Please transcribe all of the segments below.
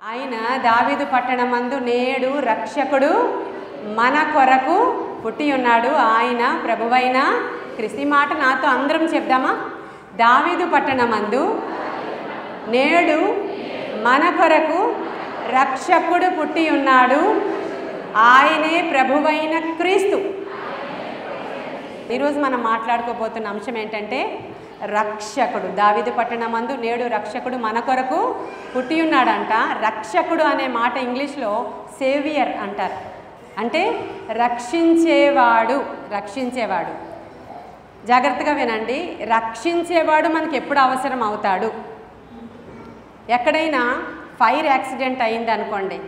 ఆయన దావీదు పట్టణమందు నేడు రక్షకుడు మన కొరకు పుట్టి ఉన్నాడు. ఆయన ప్రభువైన క్రీస్తు. ఈ మాట నాతో అందరం చెప్దామా? దావీదు పట్టణమందు నేడు మన కొరకు రక్షకుడు పుట్టి ఉన్నాడు. ఆయనే ప్రభువైన క్రీస్తు. ఈరోజు మనం మాట్లాడుకోబోతున్న అంశం ఏంటంటే రక్షకుడు. దావీదు పట్టణమందు నేడు రక్షకుడు మన కొరకు పుట్టి ఉన్నాడంట. రక్షకుడు అనే మాట ఇంగ్లీష్లో సేవియర్ అంటారు. అంటే రక్షించేవాడు. రక్షించేవాడు. జాగ్రత్తగా వినండి. రక్షించేవాడు మనకి ఎప్పుడు అవసరం అవుతాడు? ఎక్కడైనా ఫైర్ యాక్సిడెంట్ అయింది అనుకోండి,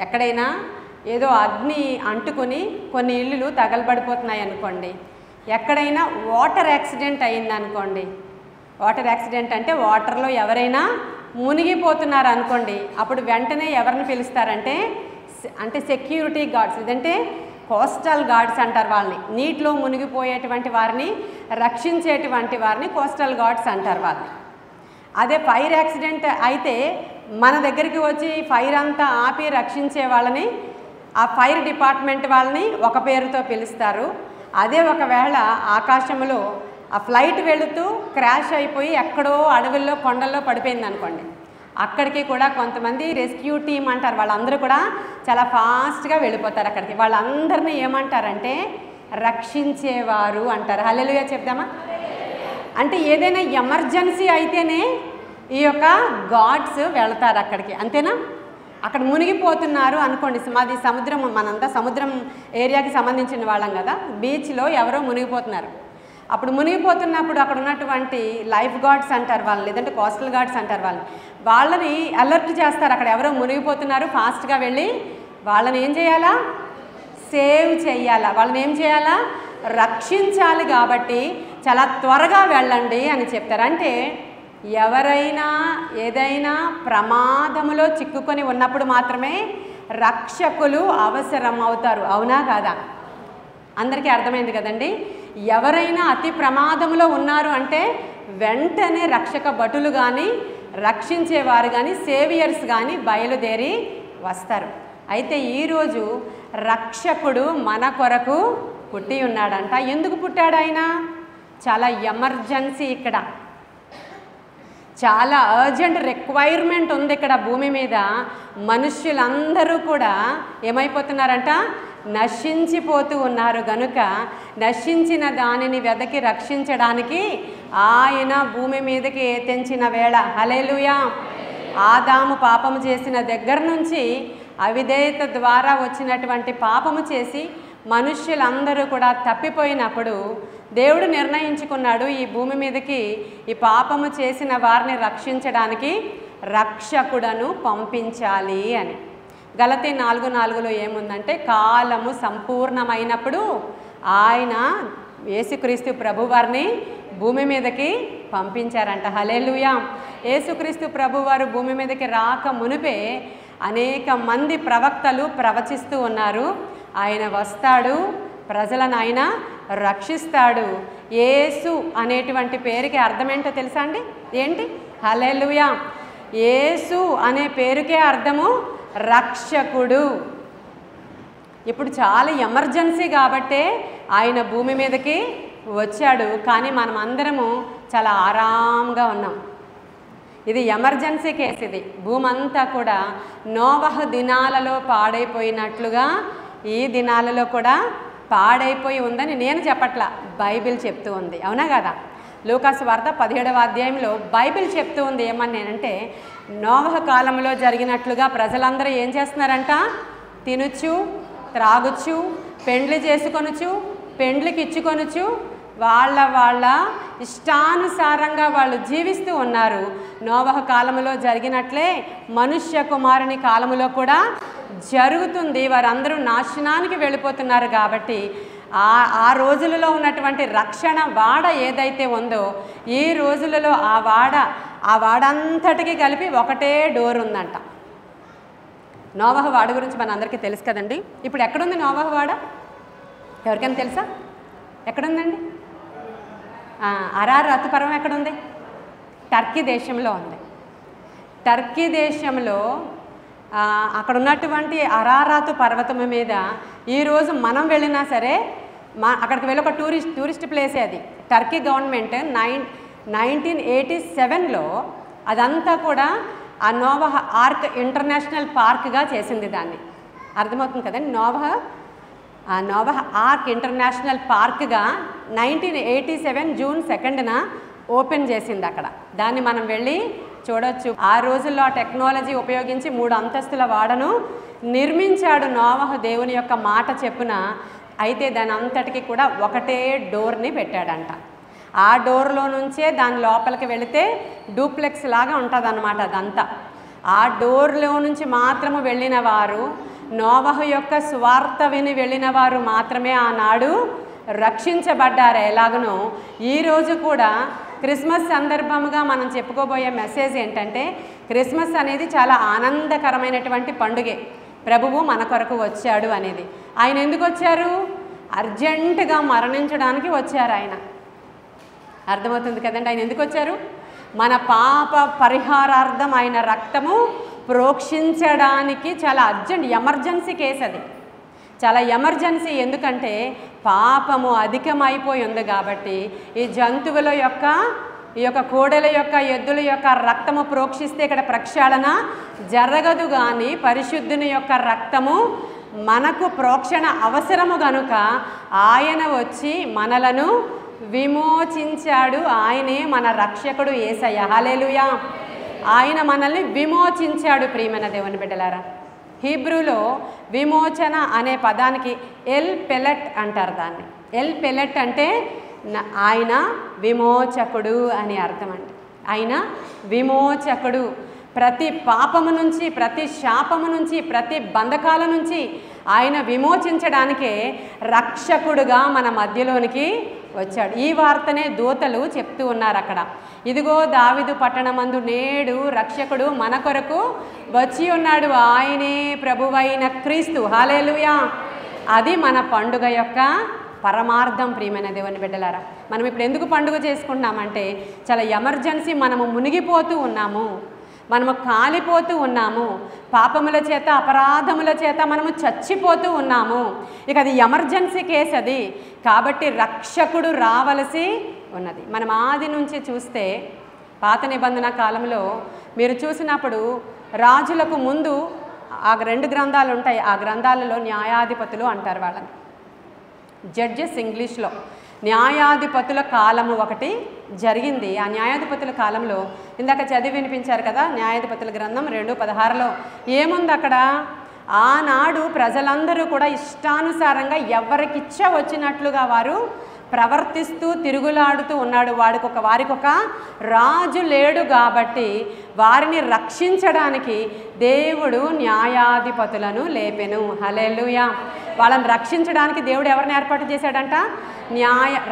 ఎక్కడైనా ఏదో అగ్ని అంటుకుని కొన్ని ఇళ్ళు తగలబడిపోతున్నాయి అనుకోండి, ఎక్కడైనా వాటర్ యాక్సిడెంట్ అయింది అనుకోండి, వాటర్ యాక్సిడెంట్ అంటే వాటర్లో ఎవరైనా మునిగిపోతున్నారు అనుకోండి, అప్పుడు వెంటనే ఎవరిని పిలుస్తారంటే సెక్యూరిటీ గార్డ్స్, ఇదంటే కోస్టల్ గార్డ్స్ అంటారు వాళ్ళని. నీటిలో మునిగిపోయేటువంటి వారిని రక్షించేటువంటి వారిని కోస్టల్ గార్డ్స్ అంటారు వాళ్ళని. అదే ఫైర్ యాక్సిడెంట్ అయితే మన దగ్గరికి వచ్చి ఫైర్ అంతా ఆపి రక్షించే వాళ్ళని, ఆ ఫైర్ డిపార్ట్మెంట్ వాళ్ళని ఒక పేరుతో పిలుస్తారు. అదే ఒకవేళ ఆకాశంలో ఆ ఫ్లైట్ వెళుతూ క్రాష్ అయిపోయి ఎక్కడో అడవుల్లో కొండల్లో పడిపోయింది అనుకోండి, అక్కడికి కూడా కొంతమంది రెస్క్యూ టీమ్ అంటారు. వాళ్ళందరూ కూడా చాలా ఫాస్ట్గా వెళ్ళిపోతారు అక్కడికి. వాళ్ళందరినీ ఏమంటారంటే రక్షించేవారు అంటారు. హల్లెలూయా చెప్దామా? అంటే ఏదైనా ఎమర్జెన్సీ అయితేనే ఈ యొక్క గాడ్స్ వెళ్తారు అక్కడికి, అంతేనా? అక్కడ మునిగిపోతున్నారు అనుకోండి, మాది సముద్రం, మనంతా సముద్రం ఏరియాకి సంబంధించిన వాళ్ళం కదా, బీచ్లో ఎవరో మునిగిపోతున్నారు. అప్పుడు మునిగిపోతున్నప్పుడు అక్కడ ఉన్నటువంటి లైఫ్ గార్డ్స్ అంటారు వాళ్ళు, లేదంటే కోస్టల్ గార్డ్స్ అంటారు వాళ్ళని అలర్ట్ చేస్తారు. అక్కడ ఎవరో మునిగిపోతున్నారు, ఫాస్ట్గా వెళ్ళి వాళ్ళని ఏం చేయాలా? సేవ్ చేయాలా, వాళ్ళని ఏం చేయాలా? రక్షించాలి. కాబట్టి చాలా త్వరగా వెళ్ళండి అని చెప్తారు. అంటే ఎవరైనా ఏదైనా ప్రమాదములో చిక్కుకొని ఉన్నప్పుడు మాత్రమే రక్షకులు అవసరం అవుతారు. అవునా కాదా? అందరికీ అర్థమైంది కదండి. ఎవరైనా అతి ప్రమాదంలో ఉన్నారు అంటే వెంటనే రక్షక భటులు కానీ, రక్షించేవారు కానీ, సేవియర్స్ కానీ బయలుదేరి వస్తారు. అయితే ఈరోజు రక్షకుడు మన కొరకు పుట్టి ఉన్నాడంట. ఎందుకు పుట్టాడు ఆయన? చాలా ఎమర్జెన్సీ, ఇక్కడ చాలా అర్జెంట్ రిక్వైర్మెంట్ ఉంది. ఇక్కడ భూమి మీద మనుష్యులందరూ కూడా ఏమైపోతున్నారంట? నశించిపోతూ ఉన్నారు. గనుక నశించిన దానిని వెదకి రక్షించడానికి ఆయన భూమి మీదకి తెంచిన వేళ. హల్లెలూయా! ఆదాము పాపము చేసిన దగ్గర నుంచి అవిధేయత ద్వారా వచ్చినటువంటి పాపము చేసి మనుష్యులందరూ కూడా తప్పిపోయినప్పుడు దేవుడు నిర్ణయించుకున్నాడు, ఈ భూమి మీదకి ఈ పాపము చేసిన వారిని రక్షించడానికి రక్షకుడను పంపించాలి అని. గలతీ 4:4లో ఏముందంటే, కాలము సంపూర్ణమైనప్పుడు ఆయన యేసుక్రీస్తు ప్రభువారిని భూమి మీదకి పంపించారంట. హల్లెలూయా! యేసుక్రీస్తు ప్రభువారు భూమి మీదకి రాక మునిపే అనేక మంది ప్రవక్తలు ప్రవచిస్తూ ఉన్నారు. ఆయన వస్తాడు, ప్రజలను ఆయన రక్షిస్తాడు. యేసు అనేటువంటి పేరుకి అర్థం ఏంటో తెలుసా అండి? ఏంటి? హల్లెలూయా! యేసు అనే పేరుకే అర్థము రక్షకుడు. ఇప్పుడు చాలా ఎమర్జెన్సీ కాబట్టే ఆయన భూమి మీదకి వచ్చాడు. కానీ మనం అందరము చాలా ఆరాంగా ఉన్నాం. ఇది ఎమర్జెన్సీ కేసు. ఇది భూమి అంతా కూడా నోవహు దినాలలో పాడైపోయినట్లుగా ఈ దినాలలో కూడా పాడైపోయి ఉందని నేను చెప్పట్లా, బైబిల్ చెప్తూ ఉంది. అవునా కదా? లూకాసు వార్త 17వ అధ్యాయంలో బైబిల్ చెప్తూ ఉంది. ఏమని అంటే, నోవహు కాలంలో జరిగినట్లుగా ప్రజలందరూ ఏం చేస్తున్నారంట? తినొచ్చు, త్రాగొచ్చు, పెండ్లి చేసుకొనొచ్చు, పెండ్లికి ఇచ్చుకొనొచ్చు, వాళ్ళ ఇష్టానుసారంగా వాళ్ళు జీవిస్తూ ఉన్నారు. నోవహు కాలంలో జరిగినట్లే మనుష్య కుమారుని కాలంలో కూడా జరుగుతుంది. వారందరూ నాశనానికి వెళ్ళిపోతున్నారు. కాబట్టి ఆ రోజులలో ఉన్నటువంటి రక్షణ వాడ ఏదైతే ఉందో, ఈ రోజులలో ఆ వాడ అంతటికి కలిపి ఒకటే డోర్ ఉందంట. నోవహు వాడ గురించి మన అందరికీ తెలుసు కదండి. ఇప్పుడు ఎక్కడుంది నోవహు వాడ? ఎవరికైనా తెలుసా? ఎక్కడుందండి? అరారత్ పర్వం ఎక్కడుంది? టర్కీ దేశంలో ఉంది. టర్కీ దేశంలో అక్కడ ఉన్నటువంటి అరారాతు పర్వతము మీద ఈరోజు మనం వెళ్ళినా సరే అక్కడికి వెళ్ళి ఒక టూరిస్ట్ ప్లేసే అది. టర్కీ గవర్నమెంట్ 1987లో అదంతా కూడా ఆ నోవహ ఆర్క్ ఇంటర్నేషనల్ పార్క్గా చేసింది దాన్ని. అర్థమవుతుంది కదండి. నోవహ ఆర్క్ ఇంటర్నేషనల్ పార్క్గా 1987 జూన్ 2న ఓపెన్ చేసింది అక్కడ. దాన్ని మనం వెళ్ళి చూడొచ్చు. ఆ రోజుల్లో ఆ టెక్నాలజీ ఉపయోగించి 3 అంతస్తుల వాడను నిర్మించాడు నోవహ దేవుని యొక్క మాట చెప్పున. అయితే దాని అంతటికి కూడా ఒకటే డోర్ని పెట్టాడంట. ఆ డోర్లో నుంచే దాని లోపలికి వెళితే డూప్లెక్స్ లాగా ఉంటుంది అన్నమాట అదంతా. ఆ డోర్లో నుంచి మాత్రము వెళ్ళిన వారు, నోవహు యొక్క స్వార్థ విని వెళ్ళిన వారు మాత్రమే ఆనాడు రక్షించబడ్డారు. ఎలాగనో ఈరోజు కూడా క్రిస్మస్ సందర్భంగా మనం చెప్పుకోబోయే మెసేజ్ ఏంటంటే, క్రిస్మస్ అనేది చాలా ఆనందకరమైనటువంటి పండుగే. ప్రభువు మన కొరకు వచ్చాడు అనేది. ఆయన ఎందుకు వచ్చారు? అర్జెంటుగా మరణించడానికి వచ్చారు ఆయన. అర్థమవుతుంది కదండి. ఆయన ఎందుకు వచ్చారు? మన పాప పరిహారార్థం ఆయన రక్తము ప్రోక్షించడానికి. చాలా అర్జెంట్, ఎమర్జెన్సీ కేసు అది. చాలా ఎమర్జెన్సీ. ఎందుకంటే పాపము అధికమైపోయి ఉంది కాబట్టి ఈ జంతువుల యొక్క, ఈ యొక్క కోడెల యొక్క, ఎద్దుల యొక్క రక్తము ప్రోక్షిస్తే ఇక్కడ ప్రక్షాళన జరగదు. కానీ పరిశుద్ధుని యొక్క రక్తము మనకు ప్రోక్షణ అవసరము గనుక ఆయన వచ్చి మనలను విమోచించాడు. ఆయనే మన రక్షకుడు యేసయ్య. హల్లెలూయా. ఆయన మనల్ని విమోచించాడు. ప్రియమైన దేవుని బిడ్డలారా, హీబ్రూలో విమోచన అనే పదానికి ఎల్ పెలెట్ అంటారు దాన్ని. ఎల్ పెలెట్ అంటే ఆయన విమోచకుడు అని అర్థం అండి. ఆయన విమోచకుడు. ప్రతి పాపము నుంచి, ప్రతి శాపము నుంచి, ప్రతి బంధకాల నుంచి ఆయన విమోచించడానికే రక్షకుడుగా మన మధ్యలోనికి వచ్చాడు. ఈ వార్తనే దూతలు చెప్తూ ఉన్నారు అక్కడ. ఇదిగో దావీదు పట్టణమందు నేడు రక్షకుడు మన కొరకు వచ్చి ఉన్నాడు, ఆయనే ప్రభువైన క్రీస్తు. హల్లెలూయా. అది మన పండుగ యొక్క పరమార్థం. ప్రియమైన దేవుని బిడ్డలారా, మనం ఇప్పుడు ఎందుకు పండుగ చేసుకుంటున్నామంటే చాలా ఎమర్జెన్సీ. మనము మునిగిపోతూ ఉన్నాము, మనము కాలిపోతూ ఉన్నాము, పాపముల చేత, అపరాధముల చేత మనము చచ్చిపోతూ ఉన్నాము. ఇక అది ఎమర్జెన్సీ కేసు అది. కాబట్టి రక్షకుడు రావలసి ఉన్నది. మనం ఆది నుంచి చూస్తే పాత నిబంధన కాలంలో మీరు చూసినప్పుడు రాజులకు ముందు ఆ 2 గ్రంథాలు ఉంటాయి. ఆ గ్రంథాలలో న్యాయాధిపతులు అంటారు వాళ్ళని. జడ్జెస్ ఇంగ్లీష్లో. న్యాయాధిపతుల కాలము ఒకటి జరిగింది. ఆ న్యాయాధిపతుల కాలంలో ఇందాక చదివి వినిపించారు కదా, న్యాయాధిపతుల గ్రంథం 2:16లో ఏముంది అక్కడ? ఆనాడు ప్రజలందరూ కూడా ఇష్టానుసారంగా ఎవరికిచ్చ వచ్చినట్లుగా వారు ప్రవర్తిస్తూ తిరుగులాడుతూ ఉన్నాడు. వారికొక రాజు లేడు కాబట్టి వారిని రక్షించడానికి దేవుడు న్యాయాధిపతులను లేపెను. హల్లెలూయా. వాళ్ళని రక్షించడానికి దేవుడు ఎవరిని ఏర్పాటు చేశాడంట?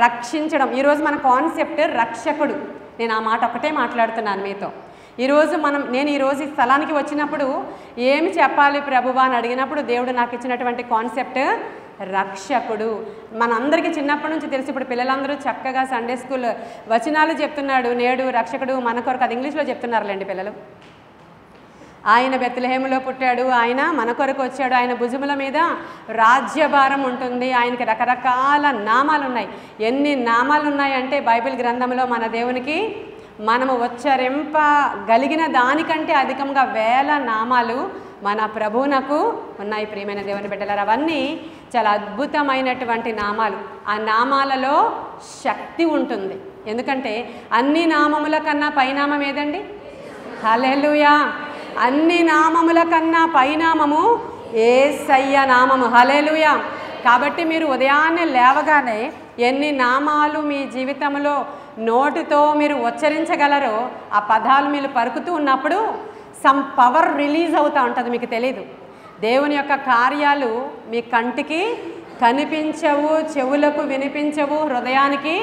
రక్షించడం. ఈరోజు మన కాన్సెప్ట్ రక్షకుడు. నేను ఆ మాట ఒకటే మాట్లాడుతున్నాను మీతో. ఈరోజు నేను ఈరోజు ఈ స్థలానికి వచ్చినప్పుడు ఏమి చెప్పాలి ప్రభువా అని అడిగినప్పుడు దేవుడు నాకు ఇచ్చినటువంటి కాన్సెప్ట్ రక్షకుడు. మనందరికీ చిన్నప్పటి నుంచి తెలిసి ఇప్పుడు పిల్లలందరూ చక్కగా సండే స్కూల్ వచనాలు చెప్తున్నాడు. నేడు రక్షకుడు మన కొరకు, అది ఇంగ్లీష్లో చెప్తున్నారులేండి పిల్లలు. ఆయన బెత్లెహేములో పుట్టాడు, ఆయన మన కొరకు వచ్చాడు, ఆయన భుజముల మీద రాజ్యభారం ఉంటుంది, ఆయనకి రకరకాల నామాలు ఉన్నాయి. ఎన్ని నామాలు ఉన్నాయంటే బైబిల్ గ్రంథంలో మన దేవునికి మనము ఉచ్చరింపగలిగిన దానికంటే అధికంగా 1000 నామాలు మన ప్రభువునకు ఉన్నాయి. ప్రియమైన దేవుని బిడ్డలారా, అవన్నీ చాలా అద్భుతమైనటువంటి నామాలు. ఆ నామాలలో శక్తి ఉంటుంది. ఎందుకంటే అన్ని నామముల కన్నా పైనామం ఏదండి? హల్లెలూయా. అన్ని నామముల కన్నా పైనామము యేసయ్య నామము. హల్లెలూయా. కాబట్టి మీరు ఉదయాన్నే లేవగానే ఎన్ని నామాలు మీ జీవితంలో నోటితో మీరు ఉచ్చరించగలరో ఆ పదాలు మీరు పలుకుతూ ఉన్నప్పుడు సమ్ పవర్ రిలీజ్ అవుతూ ఉంటుంది. మీకు తెలీదు. దేవుని యొక్క కార్యాలు మీ కంటికి కనిపించవు, చెవులకు వినిపించవు, హృదయానికి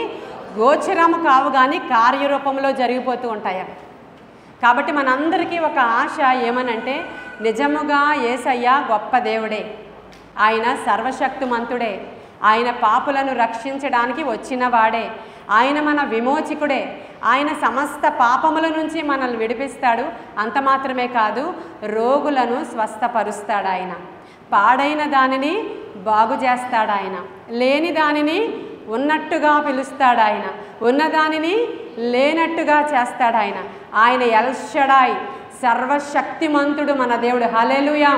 గోచరము కావు, కానీ కార్యరూపంలో జరిగిపోతూ ఉంటాయి. కాబట్టి మనందరికీ ఒక ఆశ ఏమనంటే, నిజముగా యేసయ్య గొప్ప దేవుడే, ఆయన సర్వశక్తిమంతుడే, ఆయన పాపులను రక్షించడానికి వచ్చిన వాడే, ఆయన మన విమోచకుడే. ఆయన సమస్త పాపముల నుంచి మనల్ని విడిపిస్తాడు. అంత మాత్రమే కాదు, రోగులను స్వస్థపరుస్తాడు ఆయన. పాడైన దానిని బాగు చేస్తాడు ఆయన. లేని దానిని ఉన్నట్టుగా పిలుస్తాడు ఆయన. ఉన్నదానిని లేనట్టుగా చేస్తాడు ఆయన. ఆయన ఎల్ షడాయ్, సర్వశక్తిమంతుడు మన దేవుడు. హల్లెలూయా.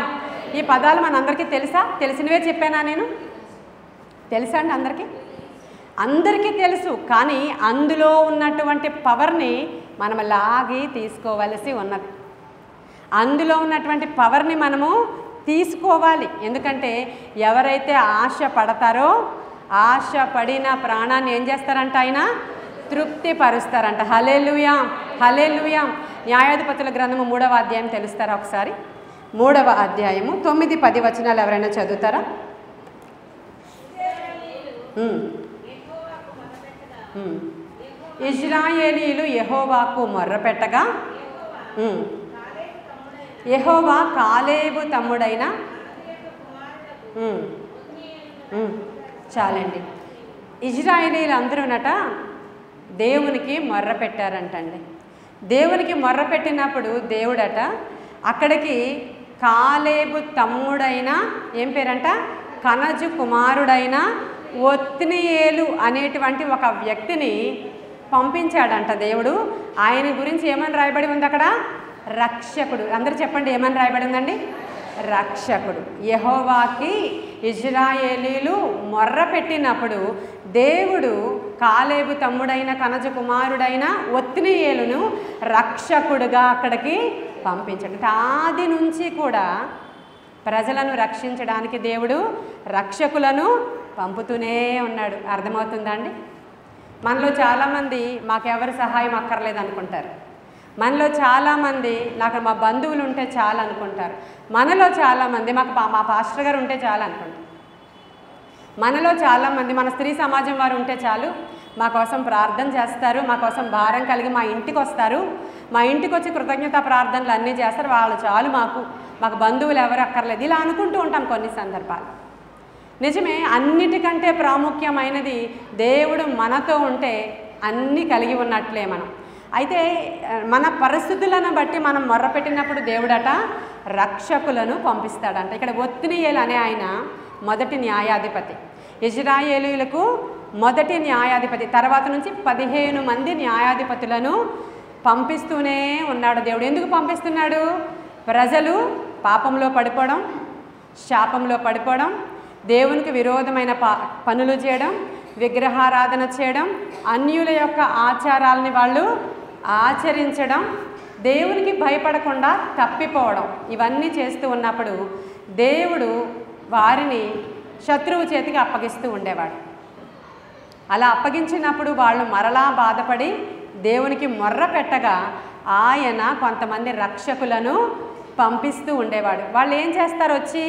ఈ పదాలు మనందరికీ తెలుసా? తెలిసినవే చెప్పానా నేను? తెలుసా అండి అందరికీ? అందరికీ తెలుసు. కానీ అందులో ఉన్నటువంటి పవర్ని మనం లాగి తీసుకోవలసి ఉన్నది. అందులో ఉన్నటువంటి పవర్ని మనము తీసుకోవాలి. ఎందుకంటే ఎవరైతే ఆశ పడతారో, ఆశ పడిన ప్రాణాన్ని ఏం చేస్తారంట? ఆయన తృప్తి పరుస్తారంట. హల్లెలూయా, హల్లెలూయా. న్యాయాధిపతుల గ్రంథము 3వ అధ్యాయం తెలుస్తారా ఒకసారి? 3వ అధ్యాయము 9-10 వచనాలు ఎవరైనా చదువుతారా? ఇశ్రాయేలీయులు యెహోవాకు మొర్రపెట్టగా యెహోవా కాలేబు తమ్ముడైన చాలండి. ఇశ్రాయేలీయులు అందరూనట దేవునికి మొర్ర పెట్టారంటండి. దేవునికి మొర్ర పెట్టినప్పుడు దేవుడట అక్కడికి కాలేబు తమ్ముడైన ఏం పేరంట? కనజు కుమారుడైన ఒత్నియేలు అనేటువంటి ఒక వ్యక్తిని పంపించాడంట దేవుడు. ఆయన గురించి ఏమని రాయబడి ఉంది అక్కడ? రక్షకుడు. అందరూ చెప్పండి, ఏమని రాయబడి ఉందండి? రక్షకుడు. యెహోవాకి ఇశ్రాయేలీలు మొర్ర పెట్టినప్పుడు దేవుడు కాలేబు తమ్ముడైన కనజ కుమారుడైన ఒత్నియేలును రక్షకుడుగా అక్కడికి పంపించాడు. ఆది నుంచి కూడా ప్రజలను రక్షించడానికి దేవుడు రక్షకులను పంపుతూనే ఉన్నాడు. అర్థమవుతుందండి? మనలో చాలామంది మాకెవరి సహాయం అక్కర్లేదు అనుకుంటారు. మనలో చాలామంది నాకు మా బంధువులు ఉంటే చాలు అనుకుంటారు. మనలో చాలామంది మా పాస్టర్ గారు ఉంటే చాలు అనుకుంటారు. మనలో చాలామంది మన స్త్రీ సమాజం వారు ఉంటే చాలు, మా కోసం ప్రార్థన చేస్తారు, మా కోసం భారం కలిగి మా ఇంటికి వస్తారు, మా ఇంటికి వచ్చి కృతజ్ఞతా ప్రార్థనలు అన్నీ చేస్తారు, వాళ్ళు చాలు, మాకు బంధువులు ఎవరు అక్కర్లేదు, ఇలా అనుకుంటూ ఉంటాం కొన్ని సందర్భాలు. నిజమే, అన్నిటికంటే ప్రాముఖ్యమైనది దేవుడు మనతో ఉంటే అన్నీ కలిగి ఉన్నట్లే మనం. అయితే మన పరిస్థితులను బట్టి మనం మొర్రపెట్టినప్పుడు దేవుడట రక్షకులను పంపిస్తాడంట. ఇక్కడ ఒత్నియేలు అనే ఆయన మొదటి న్యాయాధిపతి, ఇశ్రాయేలీయులకు మొదటి న్యాయాధిపతి. తర్వాత నుంచి 15 మంది న్యాయాధిపతులను పంపిస్తూనే ఉన్నాడు దేవుడు. ఎందుకు పంపిస్తున్నాడు? ప్రజలు పాపంలో పడిపోవడం, శాపంలో పడిపోవడం, దేవునికి విరోధమైన పనులు చేయడం, విగ్రహారాధన చేయడం, అన్యుల యొక్క ఆచారాలని వాళ్ళు ఆచరించడం, దేవునికి భయపడకుండా తప్పిపోవడం, ఇవన్నీ చేస్తూ ఉన్నప్పుడు దేవుడు వారిని శత్రువు చేతికి అప్పగిస్తూ ఉండేవాడు. అలా అప్పగించినప్పుడు వాళ్ళు మరలా బాధపడి దేవునికి మొర్ర పెట్టగా ఆయన కొంతమంది రక్షకులను పంపిస్తూ ఉండేవాడు. వాళ్ళు ఏం చేస్తారు? వచ్చి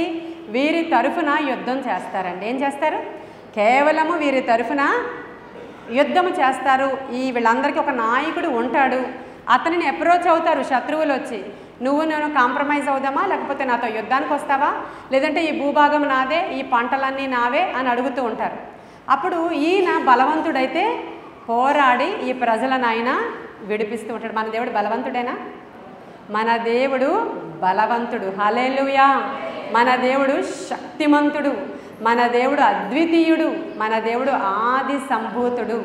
వీరి తరఫున యుద్ధం చేస్తారండి. ఏం చేస్తారు? కేవలము వీరి తరఫున యుద్ధము చేస్తారు. వీళ్ళందరికీ ఒక నాయకుడు ఉంటాడు, అతనిని అప్రోచ్ అవుతారు శత్రువులు వచ్చి, నువ్వు నేను కాంప్రమైజ్ అవుదామా, లేకపోతే నాతో యుద్ధానికి వస్తావా, లేదంటే ఈ భూభాగం నాదే, ఈ పంటలన్నీ నావే అని అడుగుతూ ఉంటారు. అప్పుడు ఈయన బలవంతుడైతే పోరాడి ఈ ప్రజలను ఆయన విడిపిస్తూ ఉంటాడు. మన దేవుడు బలవంతుడేనా? మన దేవుడు బలవంతుడు. హల్లెలూయా. మన దేవుడు శక్తిమంతుడు, మన దేవుడు అద్వితీయుడు, మన దేవుడు ఆది సంభూతుడు.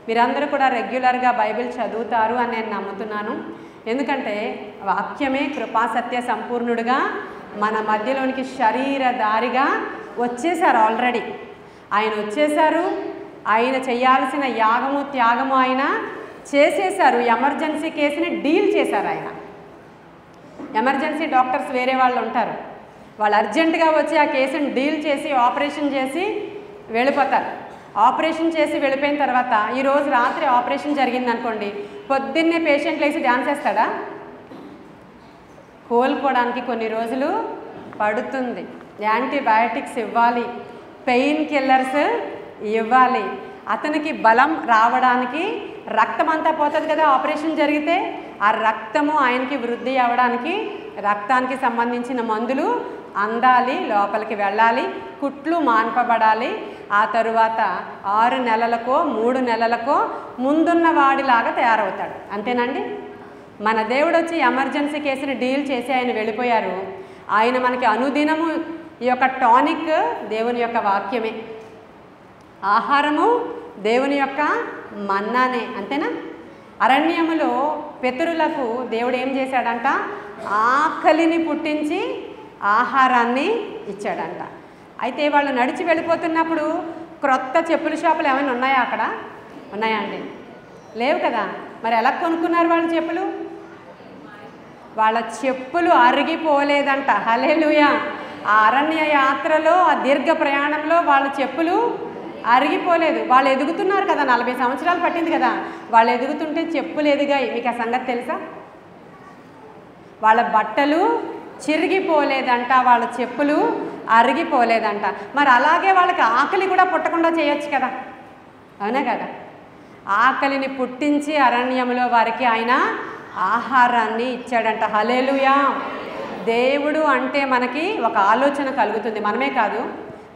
మీరందరూ కూడా రెగ్యులర్గా బైబిల్ చదువుతారు అని నేను నమ్ముతున్నాను. ఎందుకంటే వాక్యమే కృపాసత్య సంపూర్ణుడుగా మన మధ్యలోనికి శరీరధారిగా వచ్చేసారు. ఆల్రెడీ ఆయన వచ్చేసారు. ఆయన చేయాల్సిన యాగము త్యాగము ఆయన చేసేసారు. ఎమర్జెన్సీ కేసుని డీల్ చేశారు ఆయన. ఎమర్జెన్సీ డాక్టర్స్ వేరే వాళ్ళు ఉంటారు, వాళ్ళు అర్జెంటుగా వచ్చి ఆ కేసుని డీల్ చేసి ఆపరేషన్ చేసి వెళ్ళిపోతారు. ఆపరేషన్ చేసి వెళ్ళిపోయిన తర్వాత ఈరోజు రాత్రి ఆపరేషన్ జరిగింది అనుకోండి, పొద్దున్నే పేషెంట్ లేచి డాన్స్ చేస్తాడా? కోలుకోవడానికి కొన్ని రోజులు పడుతుంది. యాంటీబయాటిక్స్ ఇవ్వాలి, పెయిన్ కిల్లర్స్ ఇవ్వాలి, అతనికి బలం రావడానికి. రక్తం అంతా పోతుంది కదా ఆపరేషన్ జరిగితే, ఆ రక్తము ఆయనకి వృద్ధి అవ్వడానికి రక్తానికి సంబంధించిన మందులు అందాలి, లోపలికి వెళ్ళాలి, కుట్లు మాన్పబడాలి, ఆ తరువాత 6 నెలలకో 3 నెలలకో ముందున్న వాడిలాగా తయారవుతాడు. అంతేనండి. మన దేవుడు వచ్చి ఎమర్జెన్సీ కేసుని డీల్ చేసి ఆయన వెళ్ళిపోయారు. ఆయన మనకి అనుదినము ఈ యొక్క టానిక్ దేవుని యొక్క వాక్యమే, ఆహారము దేవుని యొక్క మన్నానే. అంతేనా? అరణ్యములో పితరులకు దేవుడు ఏం చేశాడంట? ఆకలిని పుట్టించి ఆహారాన్ని ఇచ్చాడంట. అయితే వాళ్ళు నడిచి వెళ్ళిపోతున్నప్పుడు క్రొత్త చెప్పుల షాపులు ఏమైనా ఉన్నాయా? అక్కడ ఉన్నాయా అండి? లేవు కదా. మరి ఎలా కొనుక్కున్నారు వాళ్ళు చెప్పులు? వాళ్ళ చెప్పులు అరిగిపోలేదంట. హల్లెలూయా. ఆ అరణ్య యాత్రలో, ఆ దీర్ఘ ప్రయాణంలో వాళ్ళ చెప్పులు అరిగిపోలేదు. వాళ్ళు ఎదుగుతున్నారు కదా, 40 సంవత్సరాలు పట్టింది కదా. వాళ్ళు ఎదుగుతుంటే చెప్పులు ఎదిగాయి. మీకు ఆ సంగతి తెలుసా? వాళ్ళ బట్టలు చిరిగిపోలేదంట, వాళ్ళ చెప్పులు అరిగిపోలేదంట. మరి అలాగే వాళ్ళకి ఆకలి కూడా పుట్టకుండా చేయొచ్చు కదా, అవునా కదా? ఆకలిని పుట్టించి అరణ్యంలో వారికి ఆయన ఆహారాన్ని ఇచ్చాడంట. హల్లెలూయా. దేవుడు అంటే మనకి ఒక ఆలోచన కలుగుతుంది. మనమే కాదు,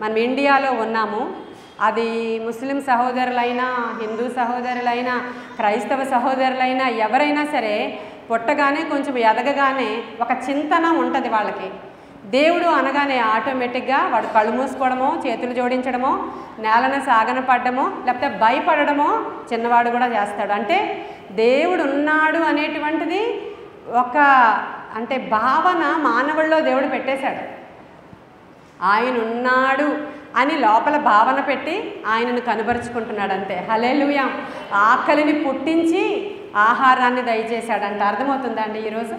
మనం ఇండియాలో ఉన్నాము. అది ముస్లిం సహోదరులైనా, హిందూ సహోదరులైనా, క్రైస్తవ సహోదరులైనా, ఎవరైనా సరే పుట్టగానే కొంచెం ఎదగగానే ఒక చింతన ఉంటుంది వాళ్ళకి. దేవుడు అనగానే ఆటోమేటిక్గా వాడు కళ్ళు మూసుకోవడమో, చేతులు జోడించడమో, నేలను సాగన పడ్డమో, లేకపోతే భయపడడమో చిన్నవాడు కూడా చేస్తాడు. అంటే దేవుడు ఉన్నాడు అనేటువంటిది ఒక అంటే భావన మానవుల్లో దేవుడు పెట్టేశాడు. ఆయన ఉన్నాడు అని లోపల భావన పెట్టి ఆయనను కనబరుచుకుంటున్నాడు అంతే. హల్లెలూయా. ఆకలిని పుట్టించి ఆహారాన్ని దయచేశాడంట. అర్థమవుతుందా అండి ఈరోజు?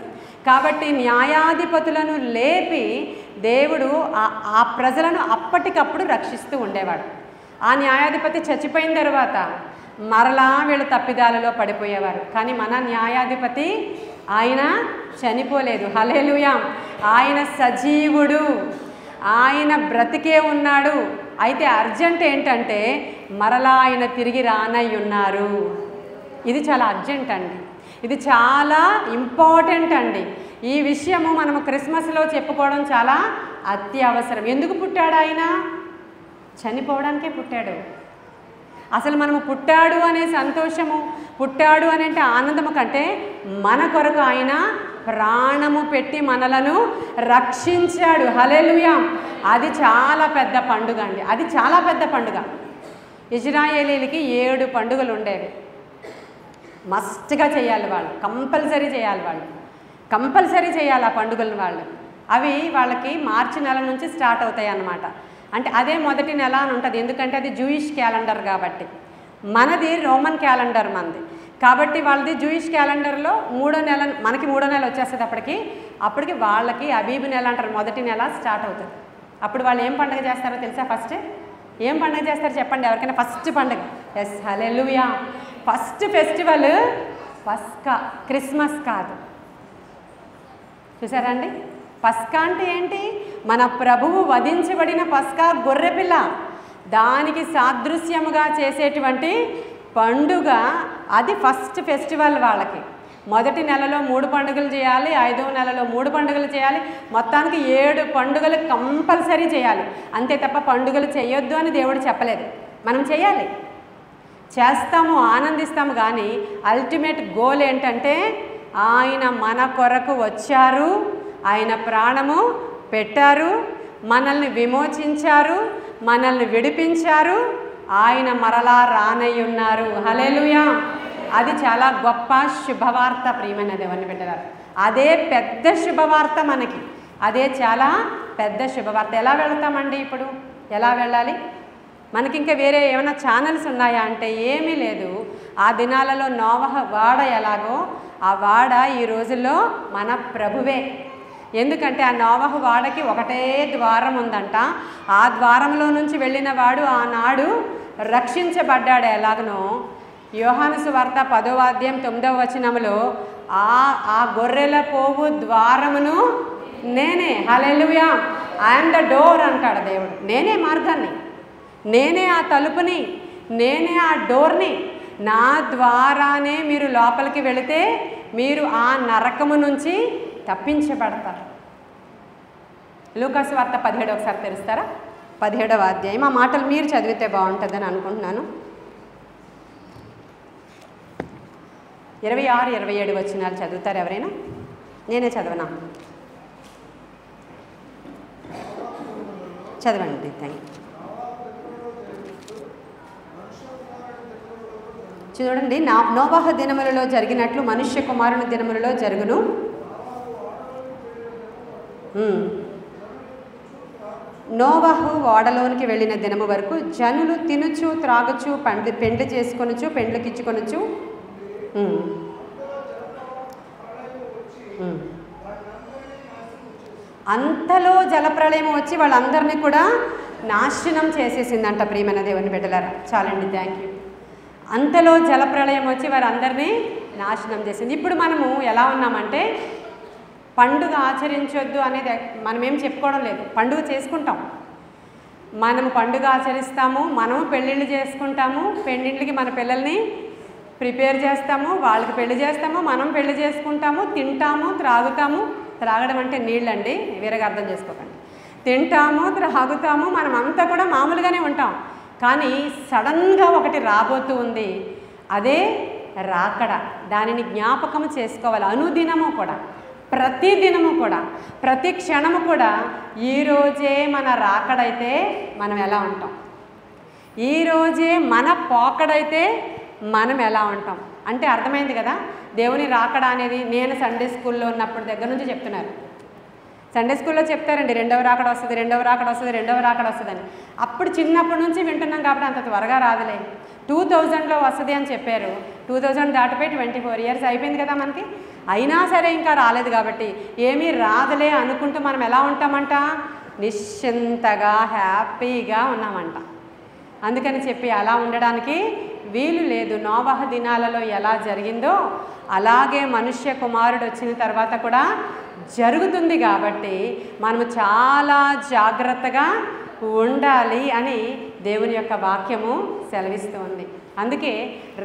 కాబట్టి న్యాయాధిపతులను లేపి దేవుడు ఆ ప్రజలను అప్పటికప్పుడు రక్షిస్తూ ఉండేవాడు. ఆ న్యాయాధిపతి చచ్చిపోయిన తర్వాత మరలా వీళ్ళు తప్పిదాలలో పడిపోయేవారు. కానీ మన న్యాయాధిపతి ఆయన చనిపోలేదు. హల్లెలూయా. ఆయన సజీవుడు, ఆయన బ్రతికే ఉన్నాడు. అయితే అర్జెంట్ ఏంటంటే మరలా ఆయన తిరిగి రానయ్యున్నారు. ఇది చాలా అర్జెంట్ అండి, ఇది చాలా ఇంపార్టెంట్ అండి. ఈ విషయము మనము క్రిస్మస్లో చెప్పుకోవడం చాలా అత్యవసరం. ఎందుకు పుట్టాడు ఆయన? చనిపోవడానికే పుట్టాడు. అసలు మనము పుట్టాడు అనే సంతోషము, పుట్టాడు అని అంటే ఆనందము కంటే మన కొరకు ఆయన ప్రాణము పెట్టి మనలను రక్షించాడు. హల్లెలూయా. అది చాలా పెద్ద పండుగ అండి, అది చాలా పెద్ద పండుగ. ఇజ్రాయేలీలకి 7 పండుగలు ఉండేవి. మస్ట్గా చేయాలి వాళ్ళు, కంపల్సరీ చేయాలి వాళ్ళు, కంపల్సరీ చేయాలి ఆ పండుగలను వాళ్ళు. అవి వాళ్ళకి మార్చి నెల నుంచి స్టార్ట్ అవుతాయి అన్నమాట. అంటే అదే మొదటి నెల అని ఉంటుంది, ఎందుకంటే అది జూయిష్ క్యాలెండర్ కాబట్టి. మనది రోమన్ క్యాలెండర్ మనది కాబట్టి వాళ్ళది జూయిష్ క్యాలెండర్లో 3వ నెల, మనకి 3వ నెల వచ్చేస్తుంది. అప్పటికి వాళ్ళకి అబీబు నెల అంటారు, మొదటి నెల స్టార్ట్ అవుతుంది. అప్పుడు వాళ్ళు ఏం పండుగ చేస్తారో తెలుసా? ఫస్ట్ ఏం పండుగ చేస్తారో చెప్పండి ఎవరికైనా? ఫస్ట్ పండుగ. ఎస్, హల్లెలూయా. ఫస్ట్ ఫెస్టివల్ పస్కా, క్రిస్మస్ కాదు. చూసారా అండి? పస్కా అంటే ఏంటి? మన ప్రభువు వధించబడిన పస్కా గొర్రెపిల్ల, దానికి సాదృశ్యముగా చేసేటువంటి పండుగ. అది ఫస్ట్ ఫెస్టివల్ వాళ్ళకి. మొదటి నెలలో 3 పండుగలు చేయాలి, 5వ నెలలో 3 పండుగలు చేయాలి, మొత్తానికి 7 పండుగలు కంపల్సరీ చేయాలి. అంతే తప్ప పండుగలు చేయొద్దు అని దేవుడు చెప్పలేదు. మనం చేయాలి, చేస్తాము, ఆనందిస్తాము. కానీ అల్టిమేట్ గోల్ ఏంటంటే ఆయన మన కొరకు వచ్చారు, ఆయన ప్రాణము పెట్టారు, మనల్ని విమోచించారు, మనల్ని విడిపించారు, ఆయన మరలా రానయ్యున్నారు. హల్లెలూయా. అది చాలా గొప్ప శుభవార్త ప్రియమైన దేవుని బిడ్డలారా. అదే పెద్ద శుభవార్త మనకి, అదే చాలా పెద్ద శుభవార్త. ఎలా వెళ్తామండి ఇప్పుడు? ఎలా వెళ్ళాలి? మనకి ఇంకా వేరే ఏమైనా ఛానల్స్ ఉన్నాయా అంటే ఏమీ లేదు. ఆ దినాలలో నోవహ వాడ ఎలాగో ఆ వాడ ఈ రోజుల్లో మన ప్రభువే. ఎందుకంటే ఆ నోవహు వాడకి ఒకటే ద్వారం ఉందంట. ఆ ద్వారంలో నుంచి వెళ్ళిన వాడు ఆనాడు రక్షించబడ్డాడు. ఎలాగనో యోహాను సువార్త 10వ అధ్యాయం 9వ వచనములో ఆ గొర్రెల పోవు ద్వారమును నేనే. హల్లెలూయా. ఐఎమ్ ద డోర్ అంటాడు దేవుడు. నేనే మార్గాన్ని, నేనే ఆ తలుపుని, నేనే ఆ డోర్ని. నా ద్వారానే మీరు లోపలికి వెళితే మీరు ఆ నరకము నుంచి తప్పించబడతారు. లూకాసు వార్త 17 ఒకసారి తెరుస్తారా? 17వ అధ్యాయం. ఆ మాటలు మీరు చదివితే బాగుంటుందని అనుకుంటున్నాను. 26, 27 వచనాలు చదువుతారు ఎవరైనా? నేనే చదవనా? చదవండి. Thank you. చూడండి, నోవాహు దినములలో జరిగినట్లు మనుష్య కుమారుని దినములలో జరుగును. నోవాహు ఓడలోనికి వెళ్ళిన దినము వరకు జనులు తినుచు త్రాగుచు పెండ్లి చేసుకొనుచు పెండ్లికిచ్చుకొనుచు అంతలో జలప్రళయం వచ్చి వాళ్ళందరినీ కూడా నాశనం చేసేసిందంట. ప్రియమైన దేవుని బిడ్డలారా, చాలండి, థ్యాంక్ యూ. అంతలో జలప్రళయం వచ్చి వారందరినీ నాశనం చేసింది. ఇప్పుడు మనము ఎలా ఉన్నామంటే, పండుగ ఆచరించొద్దు అనేది మనమేం చెప్పుకోవడం లేదు. పండుగ చేసుకుంటాం, మనము పండుగ ఆచరిస్తాము, మనము పెళ్ళిళ్ళు చేసుకుంటాము, పెళ్ళిళ్ళకి మన పిల్లల్ని ప్రిపేర్ చేస్తాము, వాళ్ళకి పెళ్లి చేస్తాము, మనం పెళ్లి చేసుకుంటాము, తింటాము, త్రాగుతాము. త్రాగడం అంటే నీళ్ళండి, వేరేగా అర్థం చేసుకోకండి. తింటాము, త్రాగుతాము, మనం అంతా కూడా మామూలుగానే ఉంటాం. కానీ సడన్గా ఒకటి రాబోతూ ఉంది, అదే రాకడ. దానిని జ్ఞాపకం చేసుకోవాలి. అనుదినము కూడా, ప్రతి దినము కూడా, ప్రతి క్షణము కూడా ఈరోజే మన రాకడైతే మనం ఎలా ఉంటాం, ఈరోజే మన పోకడైతే మనం ఎలా ఉంటాం అంటే అర్థమైంది కదా. దేవుని రాకడ అనేది నేను సండే స్కూల్లో ఉన్నప్పుడు దగ్గర నుంచి చెప్తున్నారు. సండే స్కూల్లో చెప్తారండి, రెండవ రాకడ వస్తుంది, రెండవ రాకడ వస్తుంది, రెండవ రాకడ వస్తుందని. అప్పుడు చిన్నప్పటి నుంచి వింటున్నాం కాబట్టి అంత త్వరగా రాదులే, 2000లో వస్తుంది అని చెప్పారు. 2000 దాటిపోయి 24 years అయిపోయింది కదా మనకి. అయినా సరే ఇంకా రాలేదు కాబట్టి ఏమీ రాదులే అనుకుంటూ మనం ఎలా ఉంటామంట, నిశ్చింతగా హ్యాపీగా ఉన్నామంట. అందుకని చెప్పి అలా ఉండడానికి వీలు లేదు. నోవాహు దినాలలో ఎలా జరిగిందో అలాగే మనుష్య కుమారుడు వచ్చిన తర్వాత కూడా జరుగుతుంది. కాబట్టి మనము చాలా జాగ్రత్తగా ఉండాలి అని దేవుని యొక్క వాక్యము సెలవిస్తుంది. అందుకే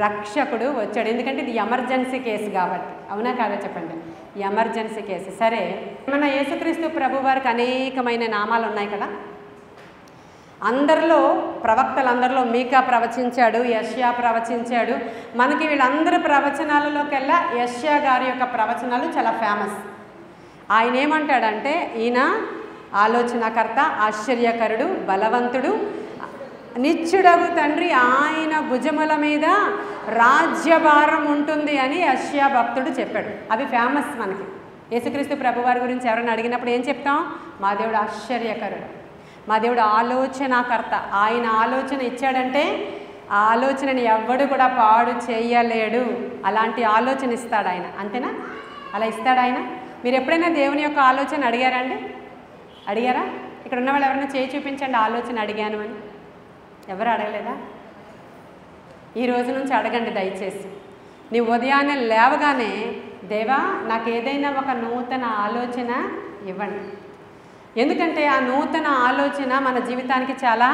రక్షకుడు వచ్చాడు. ఎందుకంటే ఇది ఎమర్జెన్సీ కేసు కాబట్టి. అవునా కాదా చెప్పండి? Emergency case. సరే, మన యేసుక్రీస్తు ప్రభు వారికి అనేకమైన నామాలు ఉన్నాయి కదా. అందరిలో ప్రవక్తలందరిలో మీకా ప్రవచించాడు, యెషయా ప్రవచించాడు. మనకి వీళ్ళందరి ప్రవచనాలలోకెల్లా యెషయా గారి యొక్క ప్రవచనాలు చాలా ఫేమస్. ఆయన ఏమంటాడంటే, ఈయన ఆలోచనకర్త, ఆశ్చర్యకరుడు, బలవంతుడు, నిత్యుడగు తండ్రి, ఆయన భుజముల మీద రాజ్యభారం ఉంటుంది అని యెషయా భక్తుడు చెప్పాడు. అవి ఫేమస్ మనకి. యేసుక్రీస్తు ప్రభువారి గురించి ఎవరైనా అడిగినప్పుడు ఏం చెప్తాం? మా దేవుడు ఆశ్చర్యకరుడు, మా దేవుడు ఆలోచనకర్త. ఆయన ఆలోచన ఇచ్చాడంటే ఆ ఆలోచనని ఎవ్వడు కూడా పాడు చేయలేడు. అలాంటి ఆలోచన ఇస్తాడు ఆయన. అంతేనా? అలా ఇస్తాడు ఆయన. మీరు ఎప్పుడైనా దేవుని యొక్క ఆలోచన అడిగారా అండి? అడిగారా? ఇక్కడ ఉన్న వాళ్ళు ఎవరైనా చేయి చూపించండి, ఆలోచన అడిగాను అని. ఎవరు అడగలేదా? ఈ రోజు నుంచి అడగండి దయచేసి. నీ ఉదయాన్నే లేవగానే, దేవా నాకు ఏదైనా ఒక నూతన ఆలోచన ఇవ్వండి. ఎందుకంటే ఆ నూతన ఆలోచన మన జీవితానికి చాలా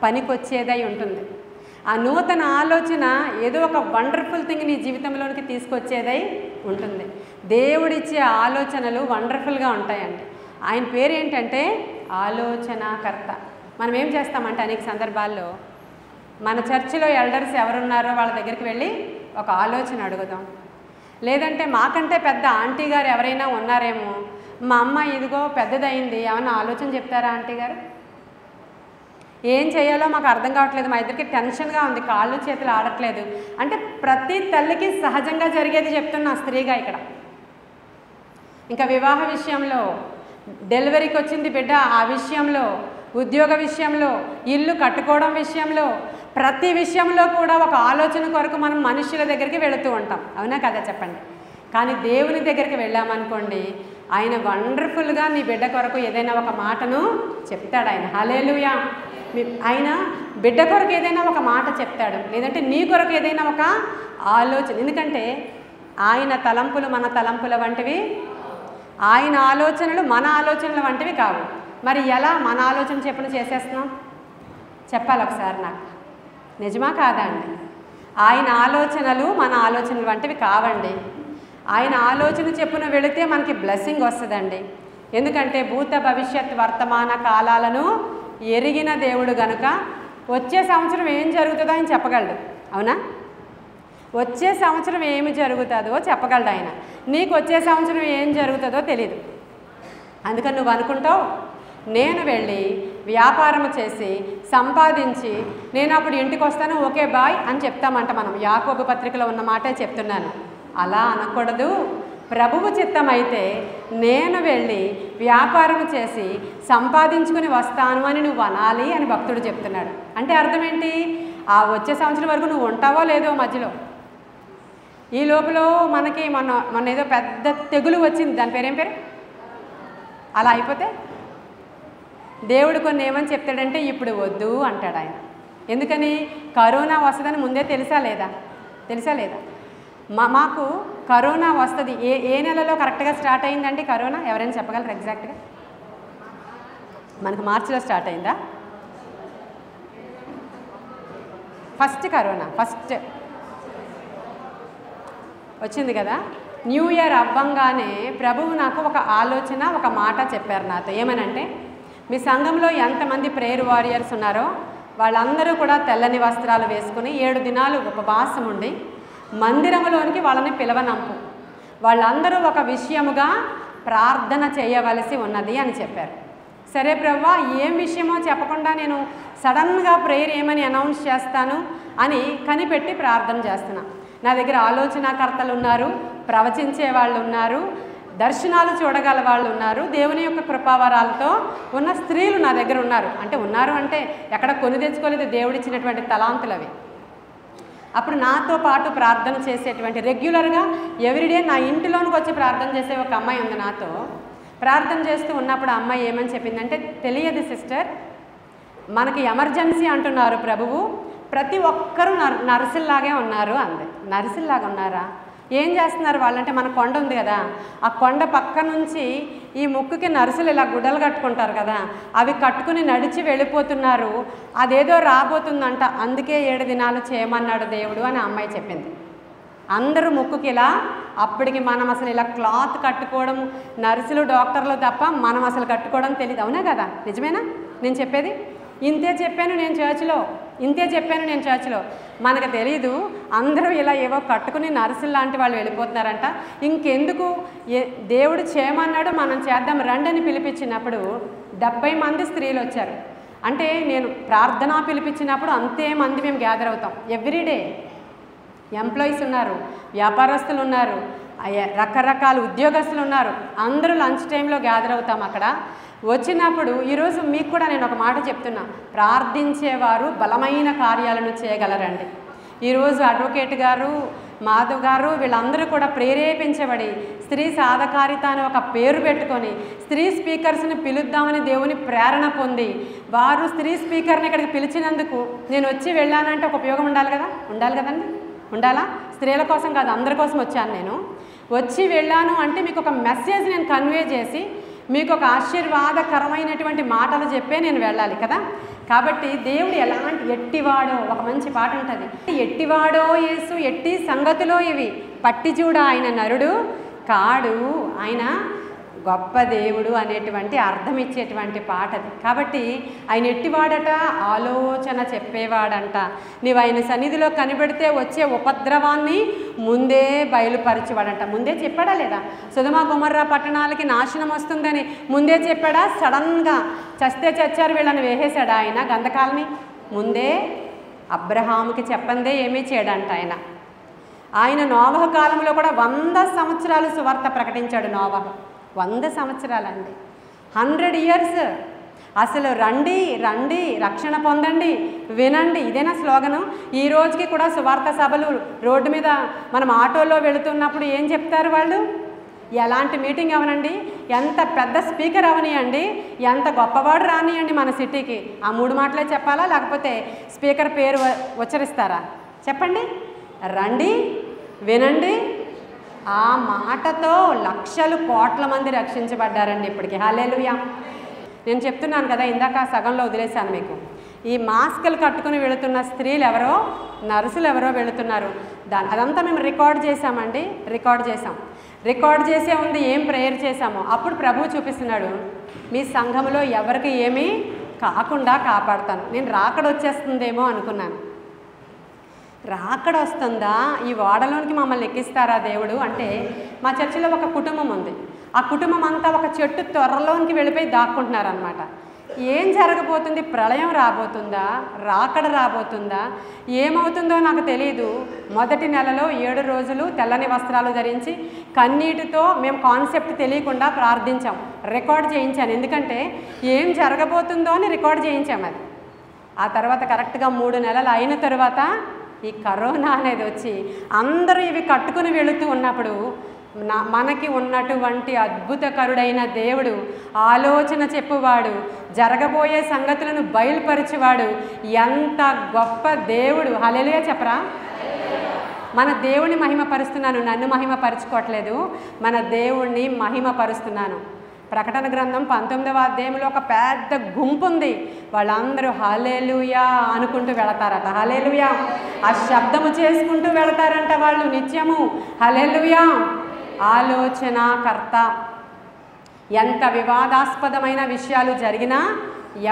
పనికొచ్చేదై ఉంటుంది. ఆ నూతన ఆలోచన ఏదో ఒక వండర్ఫుల్ థింగ్ నీ జీవితంలోనికి తీసుకొచ్చేదై ఉంటుంది. దేవుడిచ్చే ఆలోచనలు వండర్ఫుల్గా ఉంటాయండి. ఆయన పేరు ఏంటంటే ఆలోచనకర్త. మనం ఏం చేస్తామంటే అనేక సందర్భాల్లో మన చర్చిలో ఎల్డర్స్ ఎవరున్నారో వాళ్ళ దగ్గరికి వెళ్ళి ఒక ఆలోచన అడుగుదాం. లేదంటే మాకంటే పెద్ద ఆంటీ గారు ఎవరైనా ఉన్నారేమో, మా అమ్మ ఇదిగో పెద్దదైంది, ఏమన్నా ఆలోచన చెప్తారా ఆంటీ గారు? ఏం చేయాలో మాకు అర్థం కావట్లేదు, మా ఇద్దరికి టెన్షన్గా ఉంది, కాళ్ళు చేతులు ఆడట్లేదు అంటే ప్రతి తల్లికి సహజంగా జరిగేది చెప్తున్నా స్త్రీగా ఇక్కడ. ఇంకా వివాహ విషయంలో, డెలివరీకి వచ్చింది బిడ్డ ఆ విషయంలో, ఉద్యోగ విషయంలో, ఇల్లు కట్టుకోవడం విషయంలో, ప్రతి విషయంలో కూడా ఒక ఆలోచన కొరకు మనం మనుషుల దగ్గరికి వెళుతూ ఉంటాం. అవునా కదా చెప్పండి? కానీ దేవుని దగ్గరికి వెళ్ళామనుకోండి, ఆయన వండర్ఫుల్గా నీ బిడ్డ కొరకు ఏదైనా ఒక మాటను చెప్తాడు ఆయన. హల్లెలూయా. ఆయన బిడ్డ కొరకు ఏదైనా ఒక మాట చెప్తాడు, లేదంటే నీ కొరకు ఏదైనా ఒక ఆలోచన. ఎందుకంటే ఆయన తలంపులు మన తలంపుల వంటివి, ఆయన ఆలోచనలు మన ఆలోచనల వంటివి కావు. మరి ఎలా మన ఆలోచన చెప్పును చేసేస్తున్నాం? చెప్పాలి ఒకసారి నాకు. నిజమా కాదా అండి? ఆయన ఆలోచనలు మన ఆలోచనలు వంటివి కావండి. ఆయన ఆలోచన చెప్పున వెళితే మనకి బ్లెస్సింగ్ వస్తుందండి. ఎందుకంటే భూత భవిష్యత్ వర్తమాన కాలాలను ఎరిగిన దేవుడు గనుక వచ్చే సంవత్సరం ఏం జరుగుతుందో ఆయన చెప్పగలడు. అవునా? వచ్చే సంవత్సరం ఏమి జరుగుతుందో చెప్పగలడు ఆయన. నీకు వచ్చే సంవత్సరం ఏం జరుగుతుందో తెలీదు. అందుకని నువ్వు అనుకుంటావు నేను వెళ్ళి వ్యాపారం చేసి సంపాదించి నేను అప్పుడు ఇంటికి వస్తాను, ఓకే బాయ్ అని చెప్తామంట. మనం యాకోబు పత్రికలో ఉన్న మాటే చెప్తున్నాను. అలా అనకూడదు. ప్రభువు చిత్తం అయితే నేను వెళ్ళి వ్యాపారం చేసి సంపాదించుకుని వస్తాను అని నువ్వు అనాలి అని భక్తుడు చెప్తున్నాడు. అంటే అర్థం ఏంటి? ఆ వచ్చే సంవత్సరం వరకు నువ్వు ఉంటావో లేదో మధ్యలో. ఈ లోపల మనకి మొన్న ఏదో పెద్ద తెగులు వచ్చింది, దాని పేరేం పేరు? అలా అయిపోతే దేవుడు కొన్ని ఏమని చెప్తాడంటే ఇప్పుడు వద్దు అంటాడు ఆయన. ఎందుకని? కరోనా వస్తుందని ముందే తెలుసా లేదా? మాకు కరోనా వస్తుంది ఏ నెలలో కరెక్ట్గా స్టార్ట్ అయిందండి కరోనా? ఎవరైనా చెప్పగలరు ఎగ్జాక్ట్గా? మనకు మార్చిలో స్టార్ట్ అయిందా? కరోనా ఫస్ట్ వచ్చింది కదా. న్యూ ఇయర్ అవ్వంగానే ప్రభువు నాకు ఒక ఆలోచన, ఒక మాట చెప్పారు నాతో. ఏమనంటే, మీ సంఘంలో ఎంతమంది ప్రేయర్ వారియర్స్ ఉన్నారో వాళ్ళందరూ కూడా తెల్లని వస్త్రాలు వేసుకుని 7 దినాలు ఉపవాసం ఉండి మందిరంలోనికి వాళ్ళని పిలవనంపు. వాళ్ళందరూ ఒక విషయముగా ప్రార్థన చేయవలసి ఉన్నది అని చెప్పారు. సరే ప్రభువా, ఏం విషయమో చెప్పకుండా నేను సడన్గా ప్రేయర్ ఏమని అనౌన్స్ చేస్తాను అని కనిపెట్టి ప్రార్థన చేస్తున్నా. నా దగ్గర ఆలోచనాకర్తలు ఉన్నారు, ప్రవచించే వాళ్ళు ఉన్నారు, దర్శనాలు చూడగల వాళ్ళు ఉన్నారు, దేవుని యొక్క కృపావరాలతో ఉన్న స్త్రీలు నా దగ్గర ఉన్నారు. అంటే ఎక్కడ కొని తెచ్చుకోలేదు, దేవుడిచ్చినటువంటి తలాంతులు అవి. అప్పుడు నాతో పాటు ప్రార్థన చేసేటువంటి రెగ్యులర్గా ఎవ్రీడే నా ఇంటిలోనికి వచ్చి ప్రార్థన చేసే ఒక అమ్మాయి ఉంది. నాతో ప్రార్థన చేస్తూ ఉన్నప్పుడు ఆ అమ్మాయి ఏమని చెప్పిందంటే, తెలియదు సిస్టర్, మనకి ఎమర్జెన్సీ అంటున్నారు ప్రభువు, ప్రతి ఒక్కరూ నర్సుల్లాగే ఉన్నారు అంది. నర్సుల్లాగా ఉన్నారా? ఏం చేస్తున్నారు వాళ్ళంటే, మన కొండ ఉంది కదా, ఆ కొండ పక్క నుంచి ఈ ముక్కుకి నర్సులు ఇలా గుడ్డలు కట్టుకుంటారు కదా, అవి కట్టుకుని నడిచి వెళ్ళిపోతున్నారు, అదేదో రాబోతుందంట, అందుకే 7 దినాలు చేయమన్నాడు దేవుడు అని ఆ అమ్మాయి చెప్పింది. అందరూ ముక్కుకి ఇలా, అప్పటికి మనం అసలు ఇలా క్లాత్ కట్టుకోవడం నర్సులు డాక్టర్లు తప్ప మనం అసలు కట్టుకోవడం తెలియదు. అవునా కదా? నిజమేనా నేను చెప్పేది? ఇంతే చెప్పాను నేను చర్చిలో. మనకు తెలీదు, అందరూ ఇలా ఏవో కట్టుకుని నర్సులు లాంటి వాళ్ళు వెళ్ళిపోతున్నారంట. ఇంకెందుకు, దేవుడు చేయమన్నాడు, మనం చేద్దాం రండి అని పిలిపించినప్పుడు 70 మంది స్త్రీలు వచ్చారు. అంటే నేను ప్రార్థన పిలిపించినప్పుడు అంతే మంది మేము గ్యాదర్ అవుతాం. ఎవ్రీడే ఎంప్లాయీస్ ఉన్నారు, వ్యాపారస్తులు ఉన్నారు, రకరకాల ఉద్యోగస్తులు ఉన్నారు, అందరూ లంచ్ టైంలో గ్యాదర్ అవుతాం అక్కడ. వచ్చినప్పుడు ఈరోజు మీకు కూడా నేను ఒక మాట చెప్తున్నా, ప్రార్థించేవారు బలమైన కార్యాలను చేయగలరండి. ఈరోజు అడ్వకేట్ గారు, మాధవ్ గారు వీళ్ళందరూ కూడా ప్రేరేపించబడి స్త్రీ సాధకారిత అని ఒక పేరు పెట్టుకొని స్త్రీ స్పీకర్స్ని పిలుద్దామని దేవుని ప్రేరణ పొంది వారు స్త్రీ స్పీకర్ని ఇక్కడికి పిలిచినందుకు నేను వచ్చి వెళ్ళానంటే ఒక ఉపయోగం ఉండాలి కదండి. ఉండాలా? స్త్రీల కోసం కాదు, అందరి కోసం వచ్చాను. నేను వచ్చి వెళ్ళాను అంటే మీకు ఒక మెసేజ్ నేను కన్వే చేసి మీకు ఒక ఆశీర్వాదకరమైనటువంటి మాటలు చెప్పే నేను వెళ్ళాలి కదా. కాబట్టి దేవుడు ఎట్టివాడో, ఒక మంచి పాట ఉంటుంది, ఎట్టివాడో యేసు ఎట్టి సంగతిలో ఇవి పట్టి చూడ ఆయన నరుడు కాడు, ఆయన గొప్ప దేవుడు అనేటువంటి అర్థం ఇచ్చేటువంటి పాట అది. కాబట్టి ఆయన ఎట్టివాడట, ఆలోచన చెప్పేవాడంట. నీవు ఆయన సన్నిధిలో కనిపెడితే వచ్చే ఉపద్రవాన్ని ముందే బయలుపరిచేవాడంట. ముందే చెప్పాడా లేదా? సొదొమ గొమొర్రా పట్టణాలకి నాశనం వస్తుందని ముందే చెప్పాడా? సడన్గా చస్తే చచ్చారు వీళ్ళని వేసేశాడా ఆయన గంధకాలని? ముందే అబ్రహాముకి చెప్పందే ఏమీ చేయడంట ఆయన నోవహు కాలంలో కూడా 100 సంవత్సరాలు సువార్త ప్రకటించాడు. నోవహు 100 సంవత్సరాలండి, 100 years. అసలు రండి రక్షణ పొందండి, వినండి, ఇదేనా స్లోగను? ఈ రోజుకి కూడా సువార్త సభలు రోడ్డు మీద మనం ఆటోలో వెళుతున్నప్పుడు ఏం చెప్తారు వాళ్ళు? ఎలాంటి మీటింగ్ అవనండి, ఎంత పెద్ద స్పీకర్ అవనియండి, ఎంత గొప్పవాడు రానియండి మన సిటీకి, ఆ 3 మాటలే చెప్పాలా లేకపోతే స్పీకర్ పేరు ఉచ్చరిస్తారా? చెప్పండి. రండి, వినండి, ఆ మాటతో లక్షలు కోట్ల మంది రక్షించబడ్డారండి ఇప్పటికి. హల్లెలూయా. నేను చెప్తున్నాను కదా, ఇందాక సగంలో వదిలేశాను మీకు. ఈ మాస్కులు కట్టుకుని వెళుతున్న స్త్రీలు ఎవరో, నర్సులు ఎవరో వెళుతున్నారు. అదంతా మేము రికార్డ్ చేసామండి. రికార్డ్ చేసే ఉంది ఏం ప్రేయర్ చేశామో. అప్పుడు ప్రభువు చూపిస్తున్నాడు, మీ సంఘంలో ఎవరికి ఏమీ కాకుండా కాపాడుతాను. నేను రాకడ వచ్చేస్తుందేమో అనుకున్నాను. రాకడ వస్తుందా, ఈ ఓడలోనికి మమ్మల్ని ఎక్కిస్తారా దేవుడు అంటే, మా చర్చిలో ఒక కుటుంబం ఉంది. ఆ కుటుంబం అంతా ఒక చెట్టు త్వరలోనికి వెళ్ళిపోయి దాక్కుంటున్నారనమాట. ఏం జరగబోతుంది? ప్రళయం రాబోతుందా, రాకడ రాబోతుందా, ఏమవుతుందో నాకు తెలియదు. మొదటి నెలలో 7 రోజులు తెల్లని వస్త్రాలు ధరించి కన్నీటితో మేము కాన్సెప్ట్ తెలియకుండా ప్రార్థించాం. రికార్డ్ చేయించాను, ఎందుకంటే ఏం జరగబోతుందో అని రికార్డ్ చేయించాం అది. ఆ తర్వాత కరెక్ట్గా 3 నెలలు అయిన తర్వాత ఈ కరోనా అనేది వచ్చి అందరూ ఇవి కట్టుకుని వెళుతూ ఉన్నప్పుడు మనకి ఉన్నటువంటి అద్భుతకరుడైన దేవుడు, ఆలోచన చెప్పువాడు, జరగబోయే సంగతులను బయలుపరిచేవాడు, ఎంత గొప్ప దేవుడు. హల్లెలూయా చెప్పరా? మన దేవుణ్ణి మహిమపరుస్తున్నాను, నన్ను మహిమపరుచుకోవట్లేదు, మన దేవుణ్ణి మహిమపరుస్తున్నాను. ప్రకటన గ్రంథం 19వ అధ్యాయంలో ఒక పెద్ద గుంపు ఉంది. వాళ్ళందరూ హల్లెలూయా అనుకుంటూ వెళతారట. హల్లెలూయా ఆ శబ్దము చేసుకుంటూ వెళతారంట వాళ్ళు నిత్యము. హల్లెలూయా. ఆలోచనకర్త. ఎంత వివాదాస్పదమైన విషయాలు జరిగినా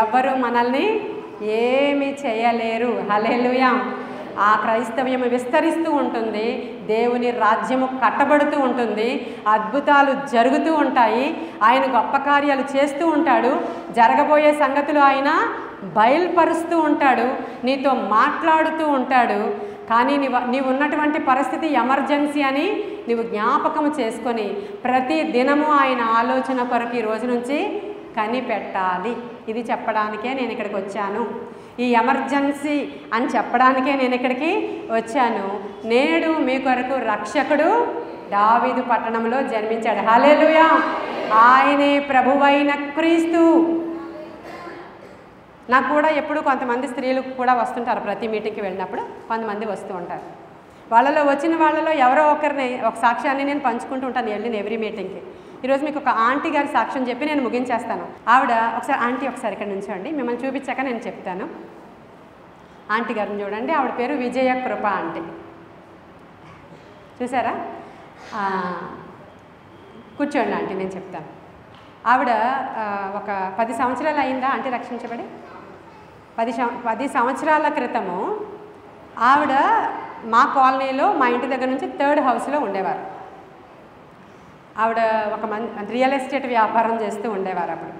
ఎవరు మనల్ని ఏమి చేయలేరు. హల్లెలూయా. ఆ క్రైస్తవ్యం విస్తరిస్తూ ఉంటుంది, దేవుని రాజ్యము కట్టబడుతూ ఉంటుంది, అద్భుతాలు జరుగుతూ ఉంటాయి, ఆయన గొప్ప కార్యాలు చేస్తూ ఉంటాడు, జరగబోయే సంగతులు ఆయన బయలుపరుస్తూ ఉంటాడు, నీతో మాట్లాడుతూ ఉంటాడు. కానీ నీవు ఉన్నటువంటి పరిస్థితి ఎమర్జెన్సీ అని నీవు జ్ఞాపకం చేసుకొని ప్రతి దినము ఆయన ఆలోచన కొరకు ఈ రోజు నుంచి కనిపెట్టాలి. ఇది చెప్పడానికే నేను ఇక్కడికి వచ్చాను. ఈ ఎమర్జెన్సీ అని చెప్పడానికే నేను ఇక్కడికి వచ్చాను. నేడు మీ కొరకు రక్షకుడు దావీదు పట్టణంలో జన్మించాడు. హల్లెలూయా. ఆయనే ప్రభువైన క్రీస్తు. నాకు కూడా ఎప్పుడు కొంతమంది స్త్రీలు కూడా వస్తుంటారు, ప్రతి మీటింగ్కి వెళ్ళినప్పుడు కొంతమంది వస్తూ ఉంటారు. వాళ్ళలో వచ్చిన వాళ్ళలో ఎవరో ఒకరిని ఒక సాక్ష్యాన్ని నేను పంచుకుంటూ ఉంటాను వెళ్ళిన ఎవ్రీ మీటింగ్కి. ఈరోజు మీకు ఒక ఆంటీ గారి సాక్ష్యం చెప్పి నేను ముగించేస్తాను. ఆవిడ ఒకసారి, ఆంటీ ఒకసారి ఇక్కడ నుంచోండి, మిమ్మల్ని చూపించాక నేను చెప్తాను. ఆంటీ గారిని చూడండి, ఆవిడ పేరు విజయ కృప ఆంటీ. చూసారా? కూర్చోండి ఆంటీ, నేను చెప్తాను. ఆవిడ ఒక 10 సంవత్సరాలు అయిందా ఆంటీ రక్షించబడి? 10 సంవత్సరాల క్రితము ఆవిడ మా కాలనీలో మా ఇంటి దగ్గర నుంచి 3rd హౌస్లో ఉండేవారు. ఆవిడ ఒక రియల్ ఎస్టేట్ వ్యాపారం చేస్తూ ఉండేవారు అప్పుడు.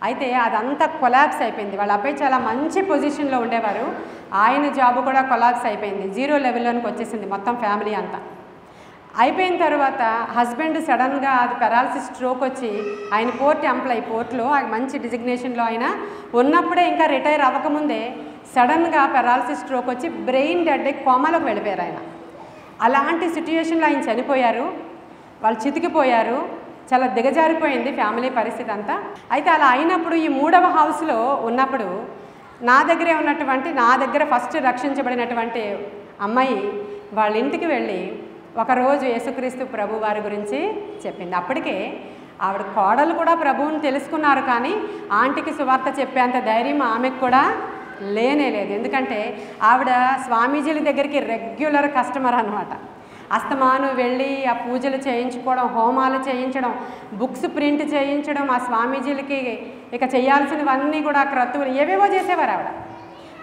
అయితే అదంతా కొలాప్స్ అయిపోయింది. వాళ్ళ అబ్బాయి చాలా మంచి పొజిషన్లో ఉండేవారు, ఆయన జాబ్ కూడా కొలాప్స్ అయిపోయింది, 0 లెవెల్లోనికి వచ్చేసింది మొత్తం ఫ్యామిలీ అంతా. అయిపోయిన తర్వాత హస్బెండ్ సడన్గా అది పెరాలసిస్ స్ట్రోక్ వచ్చి ఆయన పోర్ట్లో మంచి డిజిగ్నేషన్లో ఆయన ఉన్నప్పుడే, ఇంకా రిటైర్ అవ్వకముందే సడన్గా పెరాలసిస్ స్ట్రోక్ వచ్చి బ్రెయిన్ డెడ్ కోమాలోకి వెళ్ళిపోయారు ఆయన. అలాంటి సిట్యుయేషన్లో ఆయన చనిపోయారు, వాళ్ళు చితికిపోయారు, చాలా దిగజారిపోయింది ఫ్యామిలీ పరిస్థితి అంతా. అయితే అలా అయినప్పుడు ఈ 3వ హౌస్లో ఉన్నప్పుడు నా దగ్గర ఫస్ట్ రక్షించబడినటువంటి అమ్మాయి వాళ్ళ ఇంటికి వెళ్ళి ఒకరోజు యేసుక్రీస్తు ప్రభు వారి గురించి చెప్పింది. అప్పటికే ఆవిడ కోడలు కూడా ప్రభువుని తెలుసుకున్నారు, కానీ ఆంటీకి సువార్త చెప్పేంత ధైర్యం ఆమెకు కూడా లేనేలేదు. ఎందుకంటే ఆవిడ స్వామీజీల దగ్గరికి రెగ్యులర్ కస్టమర్ అనమాట. అస్తమాను వెళ్ళి ఆ పూజలు చేయించుకోవడం, హోమాలు చేయించడం, బుక్స్ ప్రింట్ చేయించడం, ఆ స్వామీజీలకి ఇక చేయాల్సినవన్నీ కూడా క్రతువులు ఏవేవో చేసేవారు ఆవిడ.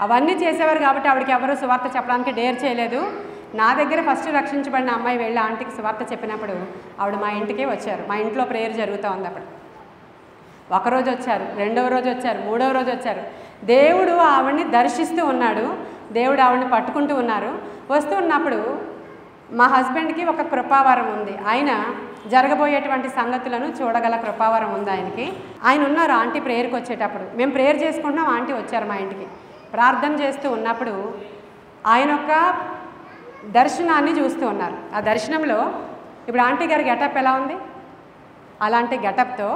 అవన్నీ చేసేవారు కాబట్టి ఆవిడకి ఎవరు సువార్త చెప్పడానికి డేర్ చేయలేదు. నా దగ్గర ఫస్ట్ రక్షించబడిన అమ్మాయి వెళ్ళి ఆంటీకి సువార్త చెప్పినప్పుడు ఆవిడ మా ఇంటికే వచ్చారు. మా ఇంట్లో ప్రేయర్ జరుగుతూ ఉంది అప్పుడు. ఒకరోజు వచ్చారు, 2వ రోజు వచ్చారు, 3వ రోజు వచ్చారు. దేవుడు ఆవిడని దర్శిస్తూ ఉన్నాడు, దేవుడు ఆవిడని పట్టుకుంటూ ఉన్నారు. వస్తూ ఉన్నప్పుడు మా హస్బెండ్కి ఒక కృపావరం ఉంది, ఆయన జరగబోయేటువంటి సంగతులను చూడగల కృపావరం ఉంది ఆయనకి. ఆయన ఉన్నారు ఆంటీ ప్రేయర్కి వచ్చేటప్పుడు. మేము ప్రేయర్ చేసుకుంటున్నాం, ఆంటీ వచ్చారు మా ఇంటికి. ప్రార్థన చేస్తూ ఉన్నప్పుడు ఆయన ఒక దర్శనాన్ని చూస్తూ ఉన్నారు. ఆ దర్శనంలో ఇప్పుడు ఆంటీ గారి గెటప్ ఎలా ఉంది, అలాంటి గెటప్తో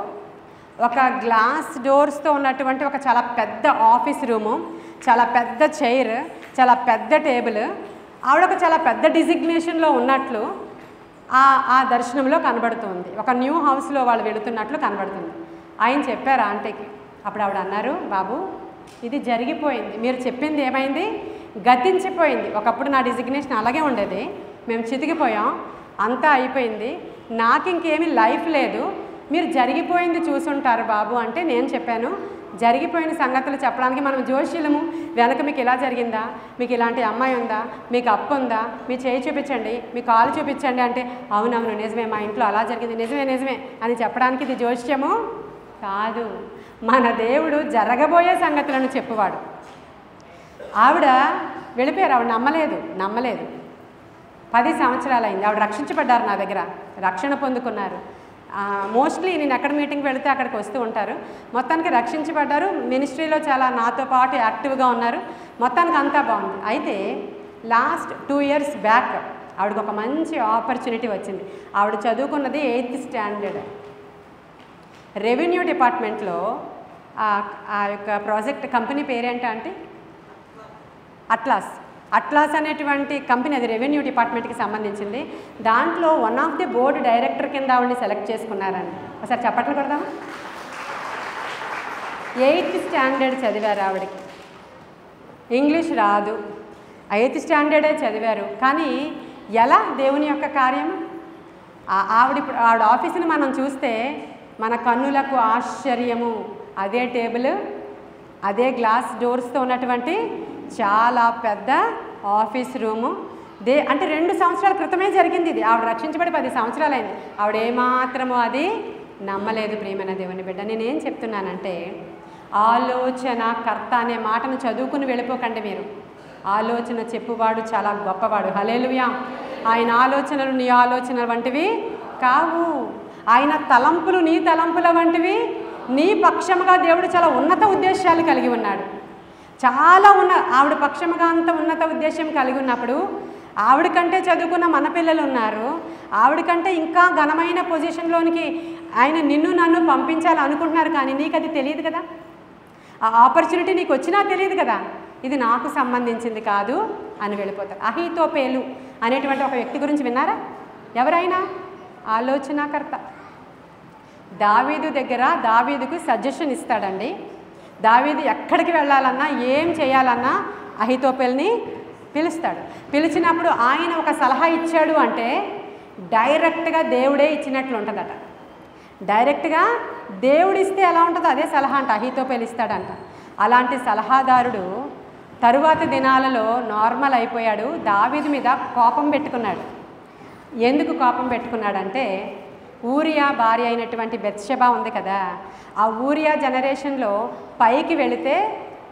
ఒక గ్లాస్ డోర్స్తో ఉన్నటువంటి ఒక చాలా పెద్ద ఆఫీస్ రూము, చాలా పెద్ద చైర్, చాలా పెద్ద టేబుల్, ఆవిడ ఒక చాలా పెద్ద డిజిగ్నేషన్లో ఉన్నట్లు ఆ దర్శనంలో కనబడుతుంది. ఒక న్యూ హౌస్లో వాళ్ళు వెళుతున్నట్లు కనబడుతుంది. ఆయన చెప్పారు ఆంటీకి. అప్పుడు ఆవిడ అన్నారు, బాబు ఇది జరిగిపోయింది, మీరు చెప్పింది ఏమైంది, గతించిపోయింది. ఒకప్పుడు నా డిజిగ్నేషన్ అలాగే ఉండేది, మేము చితికిపోయాం, అంతా అయిపోయింది, నాకు ఇంకేమీ లైఫ్ లేదు, మీరు జరిగిపోయింది చూసుంటారు బాబు అంటే నేను చెప్పాను, జరిగిపోయిన సంగతులు చెప్పడానికి మనం జోష్యులము. వెనక మీకు ఇలా జరిగిందా, మీకు ఇలాంటి అమ్మాయి ఉందా, మీకు అప్పు ఉందా, మీ చేయి చూపించండి, మీ కాలు చూపించండి అంటే అవునవును నిజమే, మా ఇంట్లో అలా జరిగింది, నిజమే నిజమే అని చెప్పడానికి ఇది జోష్యము కాదు. మన దేవుడు జరగబోయే సంగతులను చెప్పువాడు. ఆవిడ వెళ్ళిపోయారు, ఆవిడ నమ్మలేదు. 10 సంవత్సరాలైంది ఆవిడ రక్షించబడ్డారు, నా దగ్గర రక్షణ పొందుకున్నారు. మోస్ట్లీ నేను ఎక్కడ మీటింగ్కి వెళితే అక్కడికి వస్తూ ఉంటారు. మొత్తానికి రక్షించబడ్డారు, మినిస్ట్రీలో చాలా నాతో పాటు యాక్టివ్గా ఉన్నారు. మొత్తానికి అంతా బాగుంది. అయితే లాస్ట్ 2 years బ్యాక్ ఆవిడకి ఒక మంచి ఆపర్చునిటీ వచ్చింది. ఆవిడ చదువుకున్నది 8th స్టాండర్డ్. రెవెన్యూ డిపార్ట్మెంట్లో ఆ యొక్క ప్రాజెక్ట్ కంపెనీ పేరేంటంటే అట్లాస్ అనేటువంటి కంపెనీ, అది రెవెన్యూ డిపార్ట్మెంట్కి సంబంధించింది. దాంట్లో one of the board director కింద ఆవిడని సెలెక్ట్ చేసుకున్నారండి. ఒకసారి చప్పట్లు కొడదామా? 8th స్టాండర్డ్ చదివారు. ఆవిడకి ఇంగ్లీష్ రాదు, 8th స్టాండర్డే చదివారు. కానీ ఎలా దేవుని యొక్క కార్యం, ఆవిడ ఆఫీసుని మనం చూస్తే మన కన్నులకు ఆశ్చర్యము. అదే టేబుల్, అదే గ్లాస్ డోర్స్తో ఉన్నటువంటి చాలా పెద్ద ఆఫీస్ రూము. అంటే 2 సంవత్సరాల క్రితమే జరిగింది ఇది. ఆవిడ రక్షించబడి 10 సంవత్సరాలైంది. ఆవిడ ఏమాత్రము అది నమ్మలేదు. ప్రియమైన దేవుని బిడ్డ, నేనేం చెప్తున్నానంటే ఆలోచనకర్త అనే మాటను చదువుకుని వెళ్ళిపోకండి మీరు. ఆలోచన చెప్పువాడు చాలా గొప్పవాడు. హల్లెలూయా. ఆయన ఆలోచనలు నీ ఆలోచనల వంటివి కావు, ఆయన తలంపులు నీ తలంపుల వంటివి. నీ పక్షముగా దేవుడు చాలా ఉన్నత ఉద్దేశాలు కలిగి ఉన్నాడు. ఆవిడ పక్షముగా అంత ఉన్నత ఉద్దేశం కలిగి ఉన్నప్పుడు ఆవిడకంటే చదువుకున్న మన పిల్లలు ఉన్నారు. ఆవిడకంటే ఇంకా ఘనమైన పొజిషన్లోనికి ఆయన నిన్ను నన్ను పంపించాలి అనుకుంటున్నారు. కానీ నీకు అది తెలియదు కదా, ఆ ఆపర్చునిటీ నీకు వచ్చినా తెలియదు కదా, ఇది నాకు సంబంధించింది కాదు అని వెళ్ళిపోతారు. అహీతోపేలు అనేటువంటి ఒక వ్యక్తి గురించి విన్నారా? ఎవరైనా ఆలోచనకర్త. దావీదుకు సజెషన్ ఇస్తాడండి. దావీదు ఎక్కడికి వెళ్ళాలన్నా ఏం చేయాలన్నా అహీతోపెల్ని పిలుస్తాడు. పిలిచినప్పుడు ఆయన ఒక సలహా ఇచ్చాడు అంటే డైరెక్ట్గా దేవుడే ఇచ్చినట్లు ఉంటుందట. డైరెక్ట్గా దేవుడు ఇస్తే ఎలా ఉంటుందో అదే సలహా అంట అహీతోపెల్ ఇస్తాడంట. అలాంటి సలహాదారుడు తరువాతి దినాలలో నార్మల్ అయిపోయాడు. దావీదు మీద కోపం పెట్టుకున్నాడు. ఎందుకు కోపం పెట్టుకున్నాడంటే ఊరియా భార్య అయినటువంటి బెత్షెబా ఉంది కదా, ఆ ఊరియా జనరేషన్లో పైకి వెళితే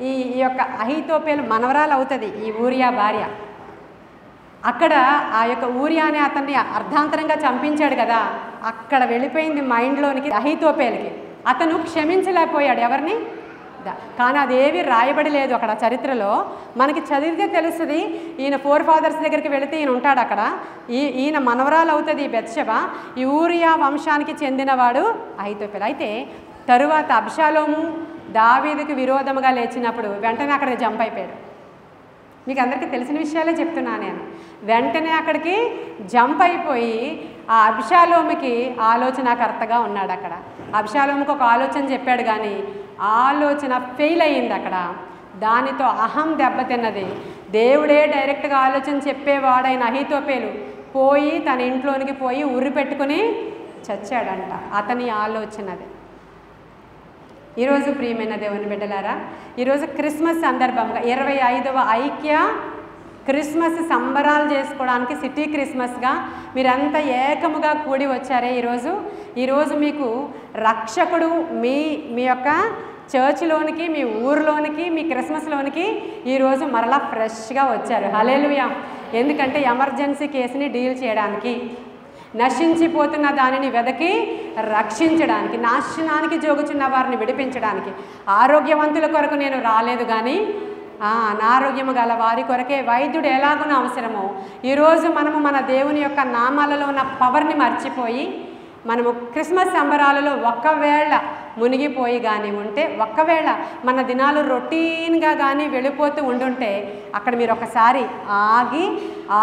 ఈ యొక్క అహీతోపెలు మనవరాలు అవుతుంది ఈ ఊరియా భార్య. అక్కడ ఆ యొక్క ఊరియానే అతన్ని అర్ధాంతరంగా చంపించాడు కదా, అక్కడ వెళ్ళిపోయింది మైండ్లోనికి అహీతోపెలుకి. అతను క్షమించలేకపోయాడు ఎవరిని. కానీ అదేవి రాయబడి లేదు అక్కడ చరిత్రలో. మనకి చదివితే తెలుస్తుంది. ఈయన 4 fathers దగ్గరికి వెళితే ఈయన ఉంటాడు అక్కడ. ఈయన మనవరాలు అవుతుంది ఈ బెత్షెబా. ఈ ఊరియా వంశానికి చెందినవాడు అహీతోపెలు. అయితే తరువాత అబ్షాలోము దావీదుకు విరోధముగా లేచినప్పుడు వెంటనే అక్కడికి జంప్ అయిపోయాడు. మీకు అందరికీ తెలిసిన విషయాలే చెప్తున్నాను నేను. వెంటనే అక్కడికి జంప్ అయిపోయి ఆ అబ్షాలోముకి ఆలోచనకర్తగా ఉన్నాడు అక్కడ. అబ్షాలోముకి ఒక ఆలోచన చెప్పాడు కానీ ఆలోచన ఫెయిల్ అయ్యింది అక్కడ. దానితో అహం దెబ్బతిన్నది. దేవుడే డైరెక్ట్గా ఆలోచన చెప్పేవాడైన అహీతోపెలు పోయి తన ఇంట్లోనికి పోయి ఉరి పెట్టుకుని చచ్చాడంట. అతని ఆలోచనది. ఈరోజు ప్రియమైన దేవుని బిడ్డలారా, ఈరోజు క్రిస్మస్ సందర్భంగా 25వ ఐక్య క్రిస్మస్ సంబరాలు చేసుకోవడానికి సిటీ క్రిస్మస్గా మీరంతా ఏకముగా కూడి వచ్చారే ఈరోజు మీకు రక్షకుడు మీ యొక్క చర్చ్లోనికి, మీ ఊరిలోనికి, మీ క్రిస్మస్లోనికి ఈరోజు మరలా ఫ్రెష్గా వచ్చారు. హల్లెలూయా. ఎందుకంటే ఎమర్జెన్సీ కేసుని డీల్ చేయడానికి, నశించిపోతున్న దానిని వెదకి రక్షించడానికి, నాశనానికి జోగుచున్న వారిని విడిపించడానికి, ఆరోగ్యవంతుల కొరకు నేను రాలేదు కానీ అనారోగ్యము గల వారి కొరకే వైద్యుడు ఎలాగున అవసరమో ఈరోజు మనము మన దేవుని యొక్క నామాలలో ఉన్న పవర్ని మర్చిపోయి మనము క్రిస్మస్ సంబరాలలో ఒక్కవేళ మునిగిపోయి కానీ ఉంటే, ఒక్కవేళ మన దినాలు రొటీన్గా కానీ వెళ్ళిపోతూ ఉండుంటే అక్కడ మీరు ఒకసారి ఆగి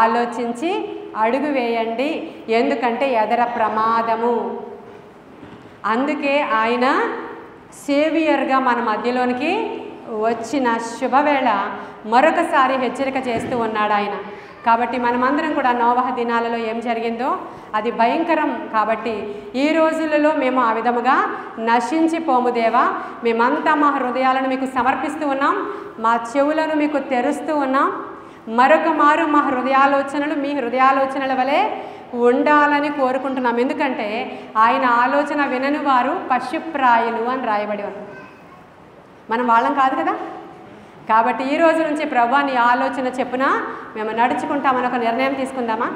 ఆలోచించి అడుగు వేయండి. ఎందుకంటే ఎదర ప్రమాదము. అందుకే ఆయన సేవియర్గా మన మధ్యలోనికి వచ్చిన శుభవేళ మరొకసారి హెచ్చరిక చేస్తూ ఉన్నాడు. ఆయన కాబట్టి మనమందరం కూడా నోవహ దినాలలో ఏం జరిగిందో అది భయంకరం. కాబట్టి ఈ రోజులలో మేము ఆ విధముగా నశించిపోము దేవా. మేమంతా మా హృదయాలను మీకు సమర్పిస్తూ ఉన్నాం, మా చెవులను మీకు తెరుస్తూ ఉన్నాం. మరొక మారు మా హృదయాలోచనలు మీ హృదయాలోచనల వలె ఉండాలని కోరుకుంటున్నాం. ఎందుకంటే ఆయన ఆలోచన వినని వారు పశుప్రాయులు అని రాయబడి ఉంది. మనం వాళ్ళం కాదు కదా. కాబట్టి ఈ రోజు నుంచి ప్రభువా నీ ఆలోచన చెప్పున మేము నడుచుకుంటామని ఒక నిర్ణయం తీసుకుందామా?